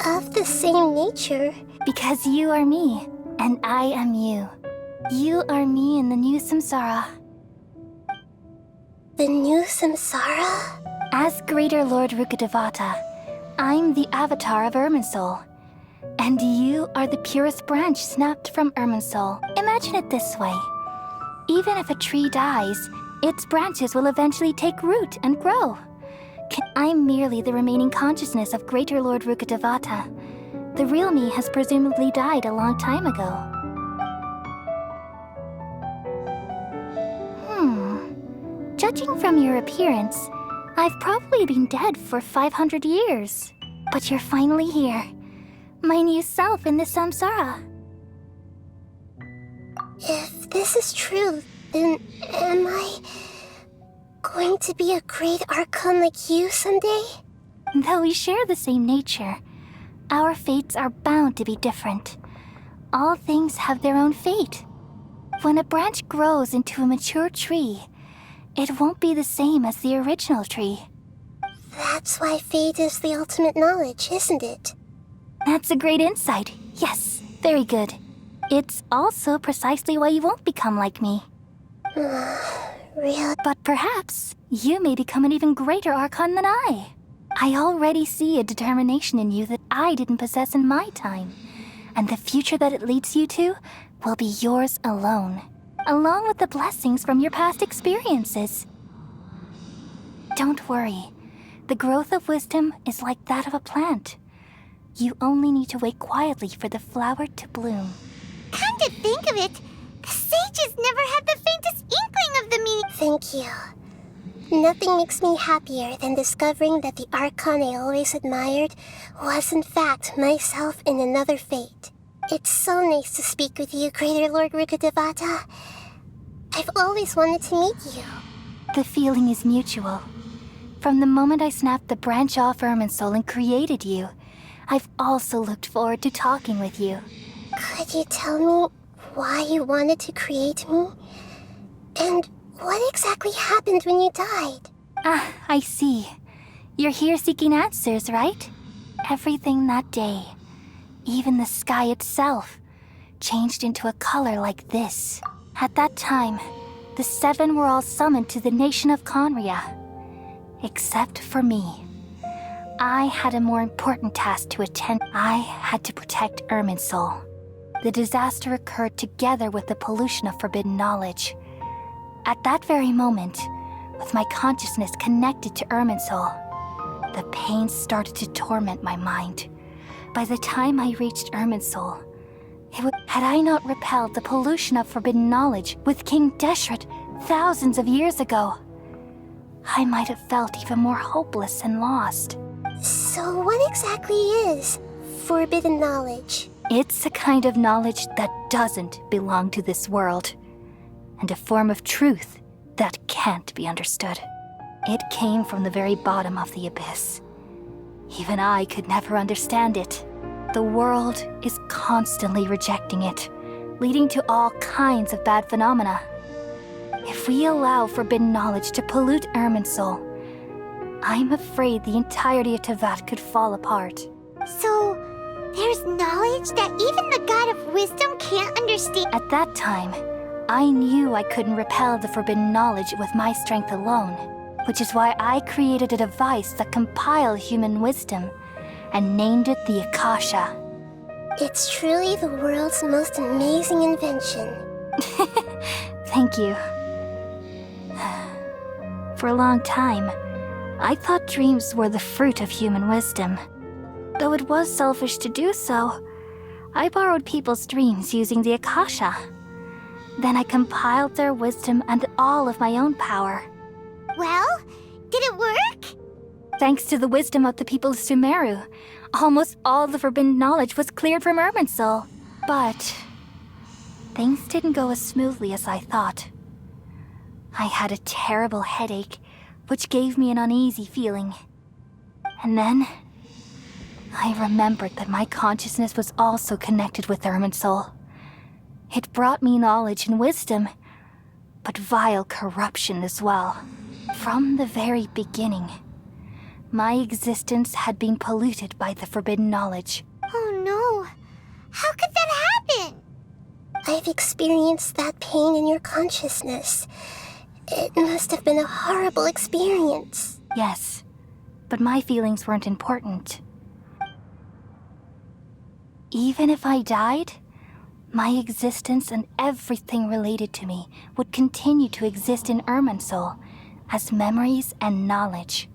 of the same nature? Because you are me, and I am you. You are me in the new samsara. The new samsara? As Greater Lord Rukidevata, I'm the avatar of Irminsul. And you are the purest branch snapped from Irminsul. Imagine it this way. Even if a tree dies, its branches will eventually take root and grow. I'm merely the remaining consciousness of Greater Lord Rukidevata. The real me has presumably died a long time ago. Judging from your appearance, I've probably been dead for 500 years. But you're finally here. My new self in the samsara. If this is true, then am I going to be a great Archon like you someday? Though we share the same nature, our fates are bound to be different. All things have their own fate. When a branch grows into a mature tree, it won't be the same as the original tree. That's why fate is the ultimate knowledge, isn't it? That's a great insight. Yes, very good. It's also precisely why you won't become like me. Really? But perhaps you may become an even greater Archon than I. I already see a determination in you that I didn't possess in my time. And the future that it leads you to will be yours alone, along with the blessings from your past experiences. Don't worry. The growth of wisdom is like that of a plant. You only need to wait quietly for the flower to bloom. Come to think of it, the sages never had the faintest inkling of the meaning. Thank you. Nothing makes me happier than discovering that the Archon I always admired was in fact myself in another fate. It's so nice to speak with you, Greater Lord Rukidevata. I've always wanted to meet you. The feeling is mutual. From the moment I snapped the branch off Irminsul and created you, I've also looked forward to talking with you. Could you tell me why you wanted to create me? And what exactly happened when you died? Ah, I see. You're here seeking answers, right? Everything that day, even the sky itself, changed into a color like this. At that time, the seven were all summoned to the nation of Conria. Except for me. I had a more important task to attend. I had to protect Irminsul. The disaster occurred together with the pollution of forbidden knowledge. At that very moment, with my consciousness connected to Irminsul, the pain started to torment my mind. By the time I reached Irminsul, had I not repelled the pollution of forbidden knowledge with King Deshret thousands of years ago, I might have felt even more hopeless and lost. So what exactly is forbidden knowledge? It's a kind of knowledge that doesn't belong to this world, and a form of truth that can't be understood. It came from the very bottom of the abyss. Even I could never understand it. The world is constantly rejecting it, leading to all kinds of bad phenomena. If we allow forbidden knowledge to pollute Irminsul, I'm afraid the entirety of Tevat could fall apart. So, there's knowledge that even the God of Wisdom can't understand. At that time, I knew I couldn't repel the forbidden knowledge with my strength alone, which is why I created a device that compiled human wisdom and named it the Akasha. It's truly the world's most amazing invention. Thank you. For a long time, I thought dreams were the fruit of human wisdom. Though it was selfish to do so, I borrowed people's dreams using the Akasha. Then I compiled their wisdom and all of my own power. Well, did it work? Thanks to the wisdom of the people of Sumeru, almost all the forbidden knowledge was cleared from Irminsul. But things didn't go as smoothly as I thought. I had a terrible headache, which gave me an uneasy feeling. And then I remembered that my consciousness was also connected with Irminsul. It brought me knowledge and wisdom, but vile corruption as well. From the very beginning, my existence had been polluted by the forbidden knowledge. Oh no! How could that happen? I've experienced that pain in your consciousness. It must have been a horrible experience. Yes, but my feelings weren't important. Even if I died, my existence and everything related to me would continue to exist in Irminsul as memories and knowledge,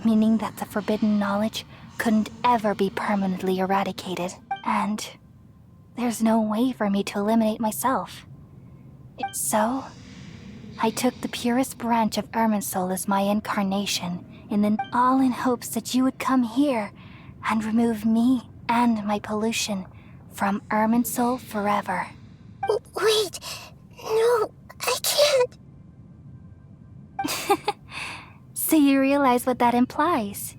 meaning that the forbidden knowledge couldn't ever be permanently eradicated, and there's no way for me to eliminate myself. So, I took the purest branch of Irminsul as my incarnation, all in hopes that you would come here and remove me and my pollution from Irminsul forever. Wait, no, I can't. So you realize what that implies?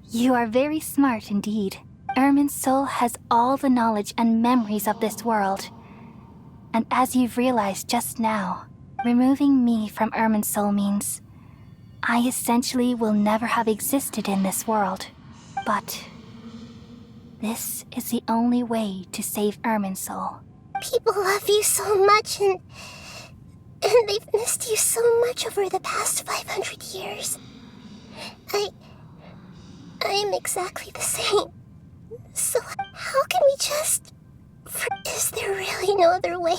You are very smart indeed. Irminsul has all the knowledge and memories of this world. And as you've realized just now, removing me from Irminsul means I essentially will never have existed in this world. But this is the only way to save Irminsul. People love you so much and they've missed you so much over the past 500 years. I am exactly the same. So how can we just... Is there really no other way?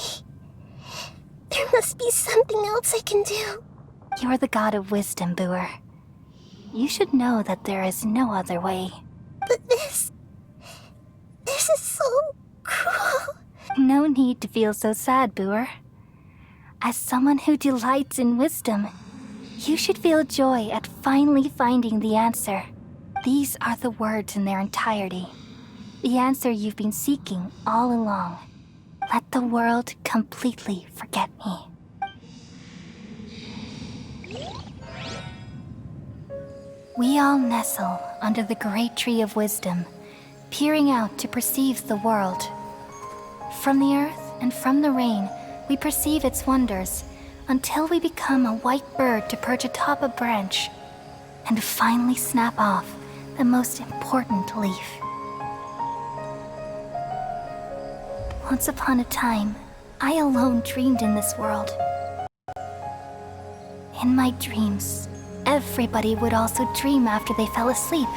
There must be something else I can do. You're the god of wisdom, Boer. You should know that there is no other way. But this is so cruel. No need to feel so sad, Boer. As someone who delights in wisdom, you should feel joy at finally finding the answer. These are the words in their entirety. The answer you've been seeking all along. Let the world completely forget me. We all nestle under the great tree of wisdom, peering out to perceive the world. From the earth and from the rain, we perceive its wonders, until we become a white bird to perch atop a branch, and finally snap off the most important leaf. Once upon a time, I alone dreamed in this world. In my dreams, everybody would also dream after they fell asleep.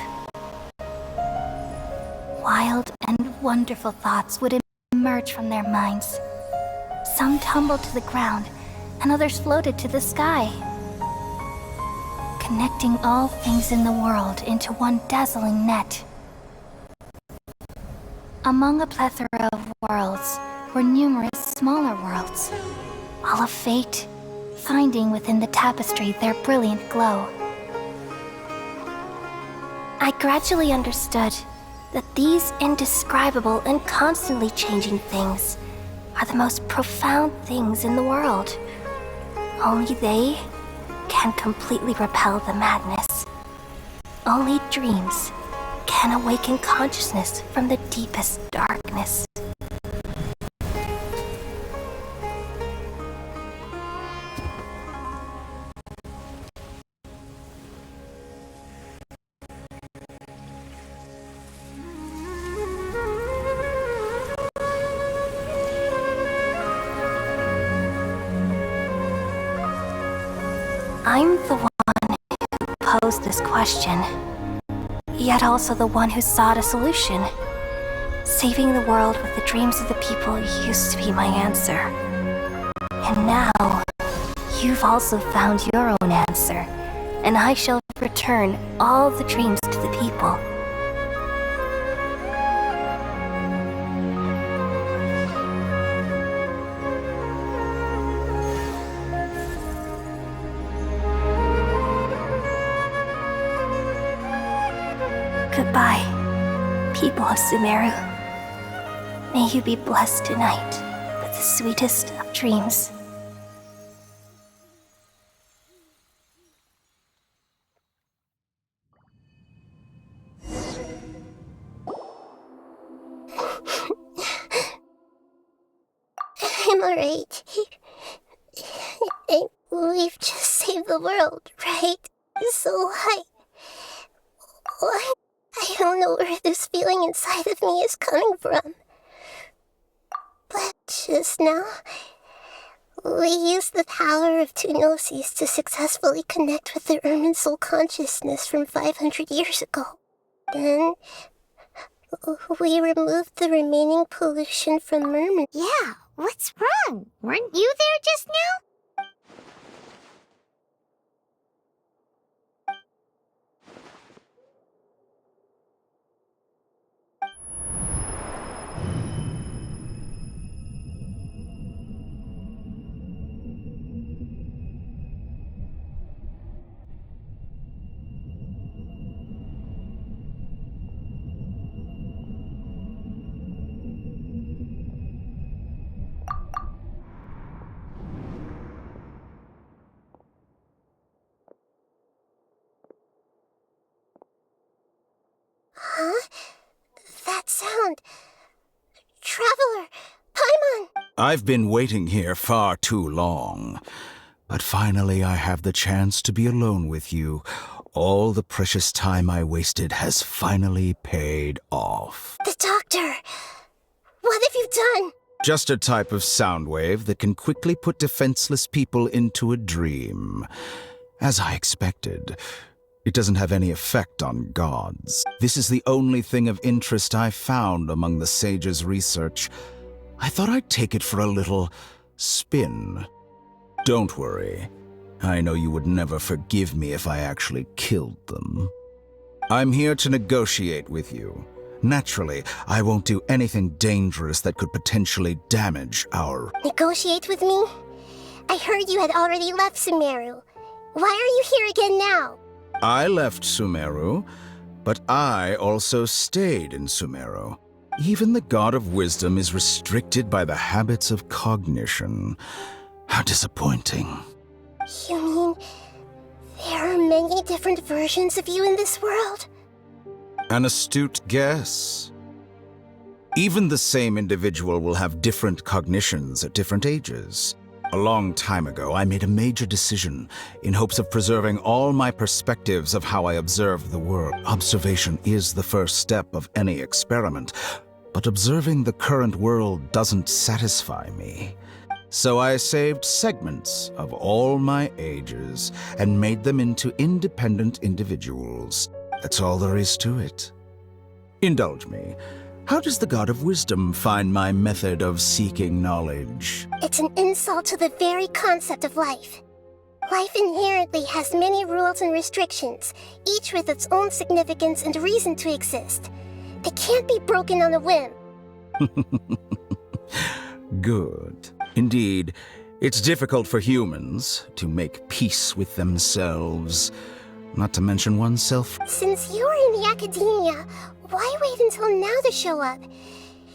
Wild and wonderful thoughts would emerge from their minds. Some tumbled to the ground, and others floated to the sky, connecting all things in the world into one dazzling net. Among a plethora of worlds were numerous smaller worlds, all of fate, finding within the tapestry their brilliant glow. I gradually understood that these indescribable and constantly changing things are the most profound things in the world. Only they can completely repel the madness. Only dreams can awaken consciousness from the deepest darkness. I'm the one who posed this question, yet also the one who sought a solution. Saving the world with the dreams of the people used to be my answer. And now, you've also found your own answer, and I shall return all the dreams to the people. Goodbye, people of Sumeru. May you be blessed tonight with the sweetest of dreams. I'm alright. We've just saved the world, right? So why? I don't know where this feeling inside of me is coming from. But just now, we used the power of two gnosis to successfully connect with the Ermin soul consciousness from 500 years ago. Then, we removed the remaining pollution from Ermin. Yeah, what's wrong? Weren't you there just now? Huh? That sound. Traveler! Paimon! I've been waiting here far too long. But finally I have the chance to be alone with you. All the precious time I wasted has finally paid off. The doctor! What have you done? Just a type of sound wave that can quickly put defenseless people into a dream. As I expected, it doesn't have any effect on gods. This is the only thing of interest I found among the sage's research. I thought I'd take it for a little spin. Don't worry. I know you would never forgive me if I actually killed them. I'm here to negotiate with you. Naturally, I won't do anything dangerous that could potentially damage our... Negotiate with me? I heard you had already left Sumeru. Why are you here again now? I left Sumeru, but I also stayed in Sumeru. Even the God of Wisdom is restricted by the habits of cognition. How disappointing. You mean there are many different versions of you in this world? An astute guess. Even the same individual will have different cognitions at different ages. A long time ago, I made a major decision in hopes of preserving all my perspectives of how I observe the world. Observation is the first step of any experiment, but observing the current world doesn't satisfy me. So I saved segments of all my ages and made them into independent individuals. That's all there is to it. Indulge me. How does the God of Wisdom find my method of seeking knowledge? It's an insult to the very concept of life. Life inherently has many rules and restrictions, each with its own significance and reason to exist. They can't be broken on a whim. Good. Indeed, it's difficult for humans to make peace with themselves, not to mention oneself. Since you are in the academia, why wait until now to show up?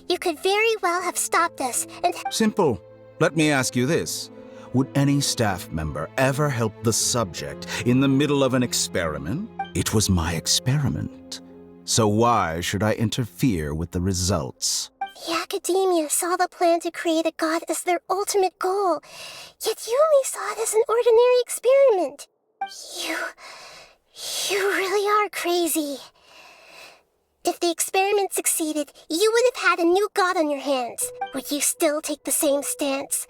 You could very well have stopped us and... Simple. Let me ask you this. Would any staff member ever help the subject in the middle of an experiment? It was my experiment. So why should I interfere with the results? The academia saw the plan to create a god as their ultimate goal, yet you only saw it as an ordinary experiment. You really are crazy. If the experiment succeeded, you would have had a new god on your hands. Would you still take the same stance?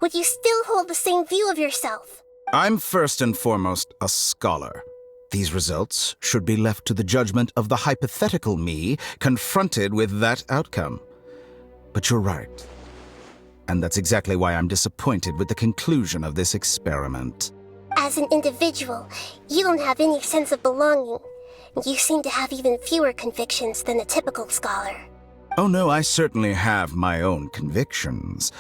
Would you still hold the same view of yourself? I'm first and foremost a scholar. These results should be left to the judgment of the hypothetical me confronted with that outcome. But you're right. And that's exactly why I'm disappointed with the conclusion of this experiment. As an individual, you don't have any sense of belonging. You seem to have even fewer convictions than a typical scholar. Oh no, I certainly have my own convictions.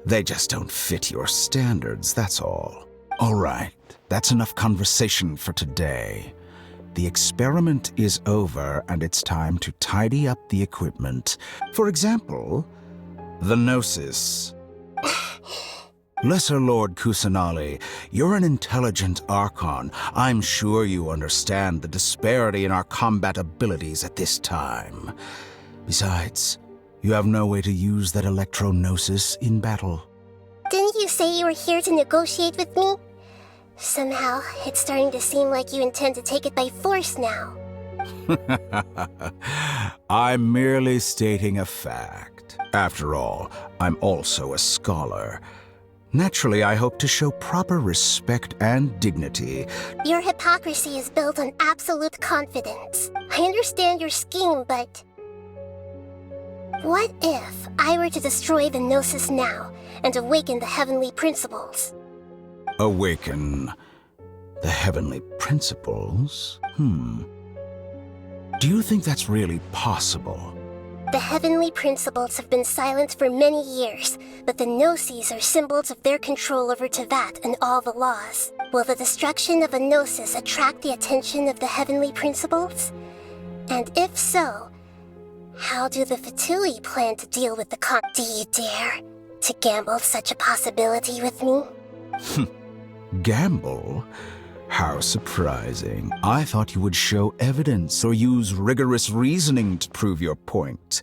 They just don't fit your standards, that's all. All right, that's enough conversation for today. The experiment is over, and it's time to tidy up the equipment. For example, the Gnosis. Lesser Lord Kusanali, you're an intelligent Archon. I'm sure you understand the disparity in our combat abilities at this time. Besides, you have no way to use that Electro-Gnosis in battle. Didn't you say you were here to negotiate with me? Somehow, it's starting to seem like you intend to take it by force now. I'm merely stating a fact. After all, I'm also a scholar. Naturally, I hope to show proper respect and dignity. Your hypocrisy is built on absolute confidence. I understand your scheme, but... what if I were to destroy the Gnosis now and awaken the heavenly principles? Awaken the heavenly principles? Do you think that's really possible? The heavenly principles have been silent for many years, but the Gnosis are symbols of their control over Tevat and all the laws. Will the destruction of a Gnosis attract the attention of the heavenly principles? And if so, how do the Fatui plan to deal with the Do you dare to gamble such a possibility with me? Gamble? How surprising. I thought you would show evidence or use rigorous reasoning to prove your point.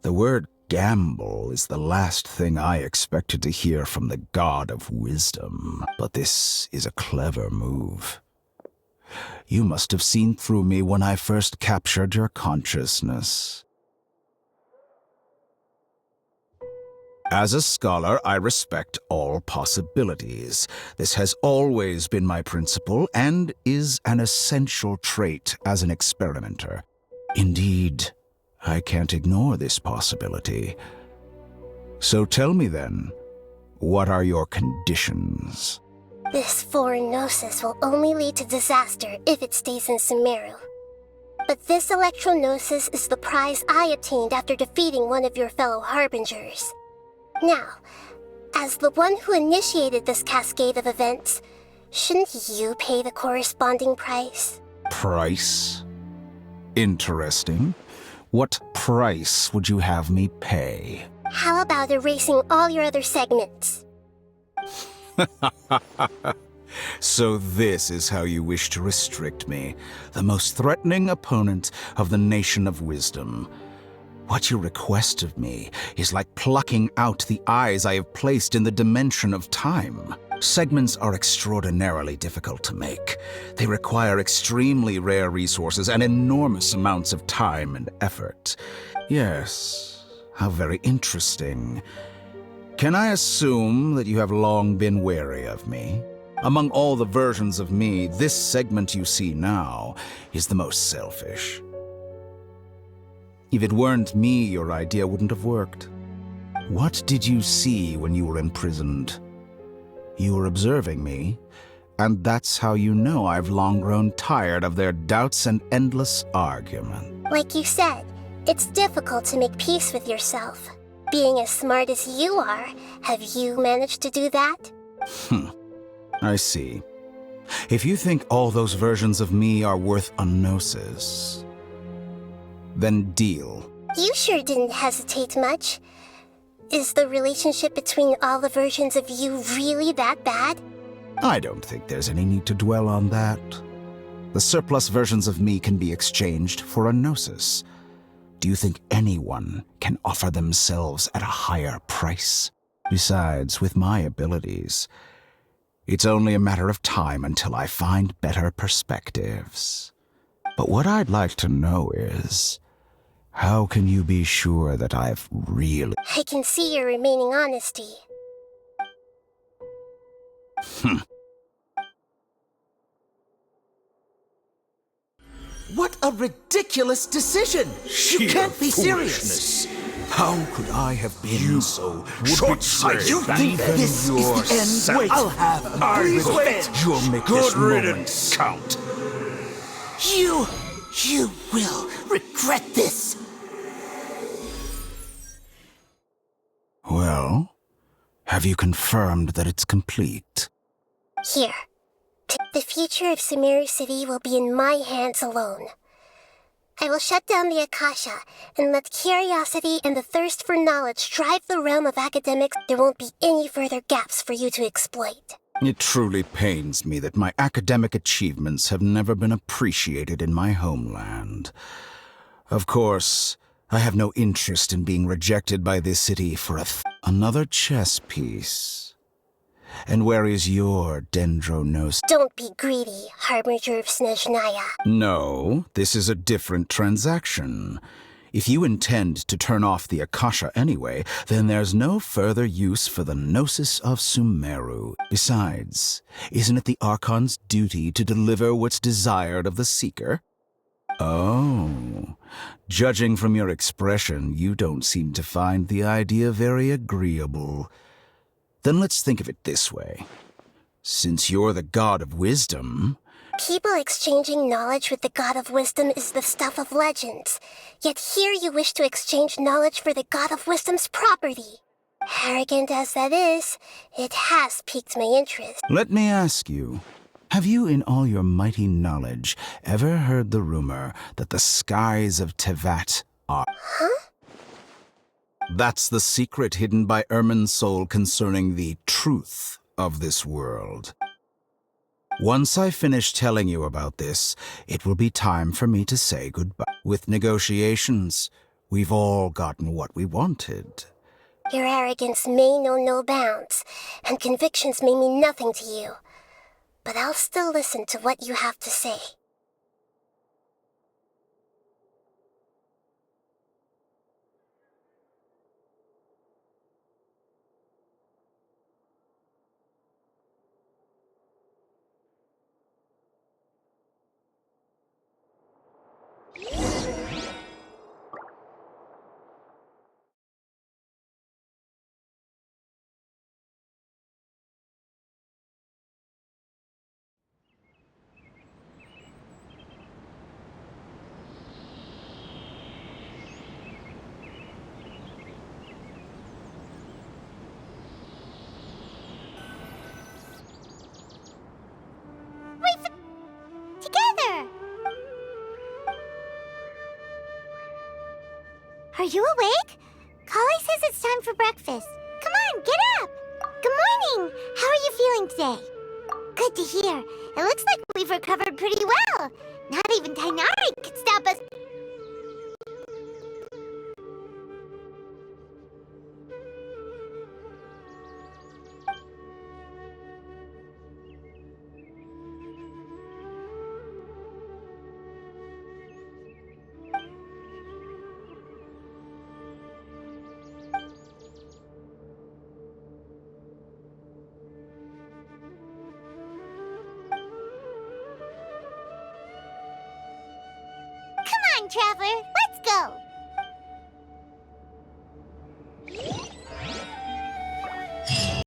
The word gamble is the last thing I expected to hear from the god of wisdom. But this is a clever move. You must have seen through me when I first captured your consciousness. As a scholar, I respect all possibilities. This has always been my principle and is an essential trait as an experimenter. Indeed, I can't ignore this possibility. So tell me then, what are your conditions? This foreign Gnosis will only lead to disaster if it stays in Sumeru. But this Electro-Gnosis is the prize I obtained after defeating one of your fellow Harbingers. Now, as the one who initiated this cascade of events, shouldn't you pay the corresponding price? Price? Interesting. What price would you have me pay? How about erasing all your other segments? So this is how you wish to restrict me, the most threatening opponent of the Nation of Wisdom. What you request of me is like plucking out the eyes I have placed in the dimension of time. Segments are extraordinarily difficult to make. They require extremely rare resources and enormous amounts of time and effort. Yes, how very interesting. Can I assume that you have long been wary of me? Among all the versions of me, this segment you see now is the most selfish. If it weren't me, your idea wouldn't have worked. What did you see when you were imprisoned? You were observing me, and that's how you know I've long grown tired of their doubts and endless argument. Like you said, it's difficult to make peace with yourself. Being as smart as you are, have you managed to do that? I see. If you think all those versions of me are worth a Gnosis, then deal. You sure didn't hesitate much. Is the relationship between all the versions of you really that bad? I don't think there's any need to dwell on that. The surplus versions of me can be exchanged for a Gnosis. Do you think anyone can offer themselves at a higher price? Besides, with my abilities, it's only a matter of time until I find better perspectives. But what I'd like to know is, how can you be sure that I've really... I can see your remaining honesty. What a ridiculous decision! You can't be serious! How could I have been so short-sighted? You think this is the end? Wait, I'll have revenge! You'll make Good this riddance, moment count. You will regret this! Well, have you confirmed that it's complete? Here, The future of Sumeru City will be in my hands alone. I will shut down the Akasha and let curiosity and the thirst for knowledge drive the realm of academics. There won't be any further gaps for you to exploit. It truly pains me that my academic achievements have never been appreciated in my homeland. Of course, I have no interest in being rejected by this city for another chess piece. And where is your Dendronos? Don't be greedy, Harbinger of Snezhnaya. No, this is a different transaction. If you intend to turn off the Akasha anyway, then there's no further use for the Gnosis of Sumeru. Besides, isn't it the Archon's duty to deliver what's desired of the Seeker? Oh, judging from your expression, you don't seem to find the idea very agreeable. Then let's think of it this way. Since you're the God of Wisdom... People exchanging knowledge with the God of Wisdom is the stuff of legends. Yet here you wish to exchange knowledge for the God of Wisdom's property. Arrogant as that is, it has piqued my interest. Let me ask you, have you in all your mighty knowledge ever heard the rumor that the skies of Tevat are... Huh? That's the secret hidden by Ermin's soul concerning the truth of this world. Once I finish telling you about this, it will be time for me to say goodbye. With negotiations, we've all gotten what we wanted. Your arrogance may know no bounds, and convictions may mean nothing to you. But I'll still listen to what you have to say. Are you awake? Kali says it's time for breakfast. Come on, get up! Good morning! How are you feeling today? Good to hear. It looks like we've recovered pretty well. Not even Tainari could stop us. Traveler, let's go!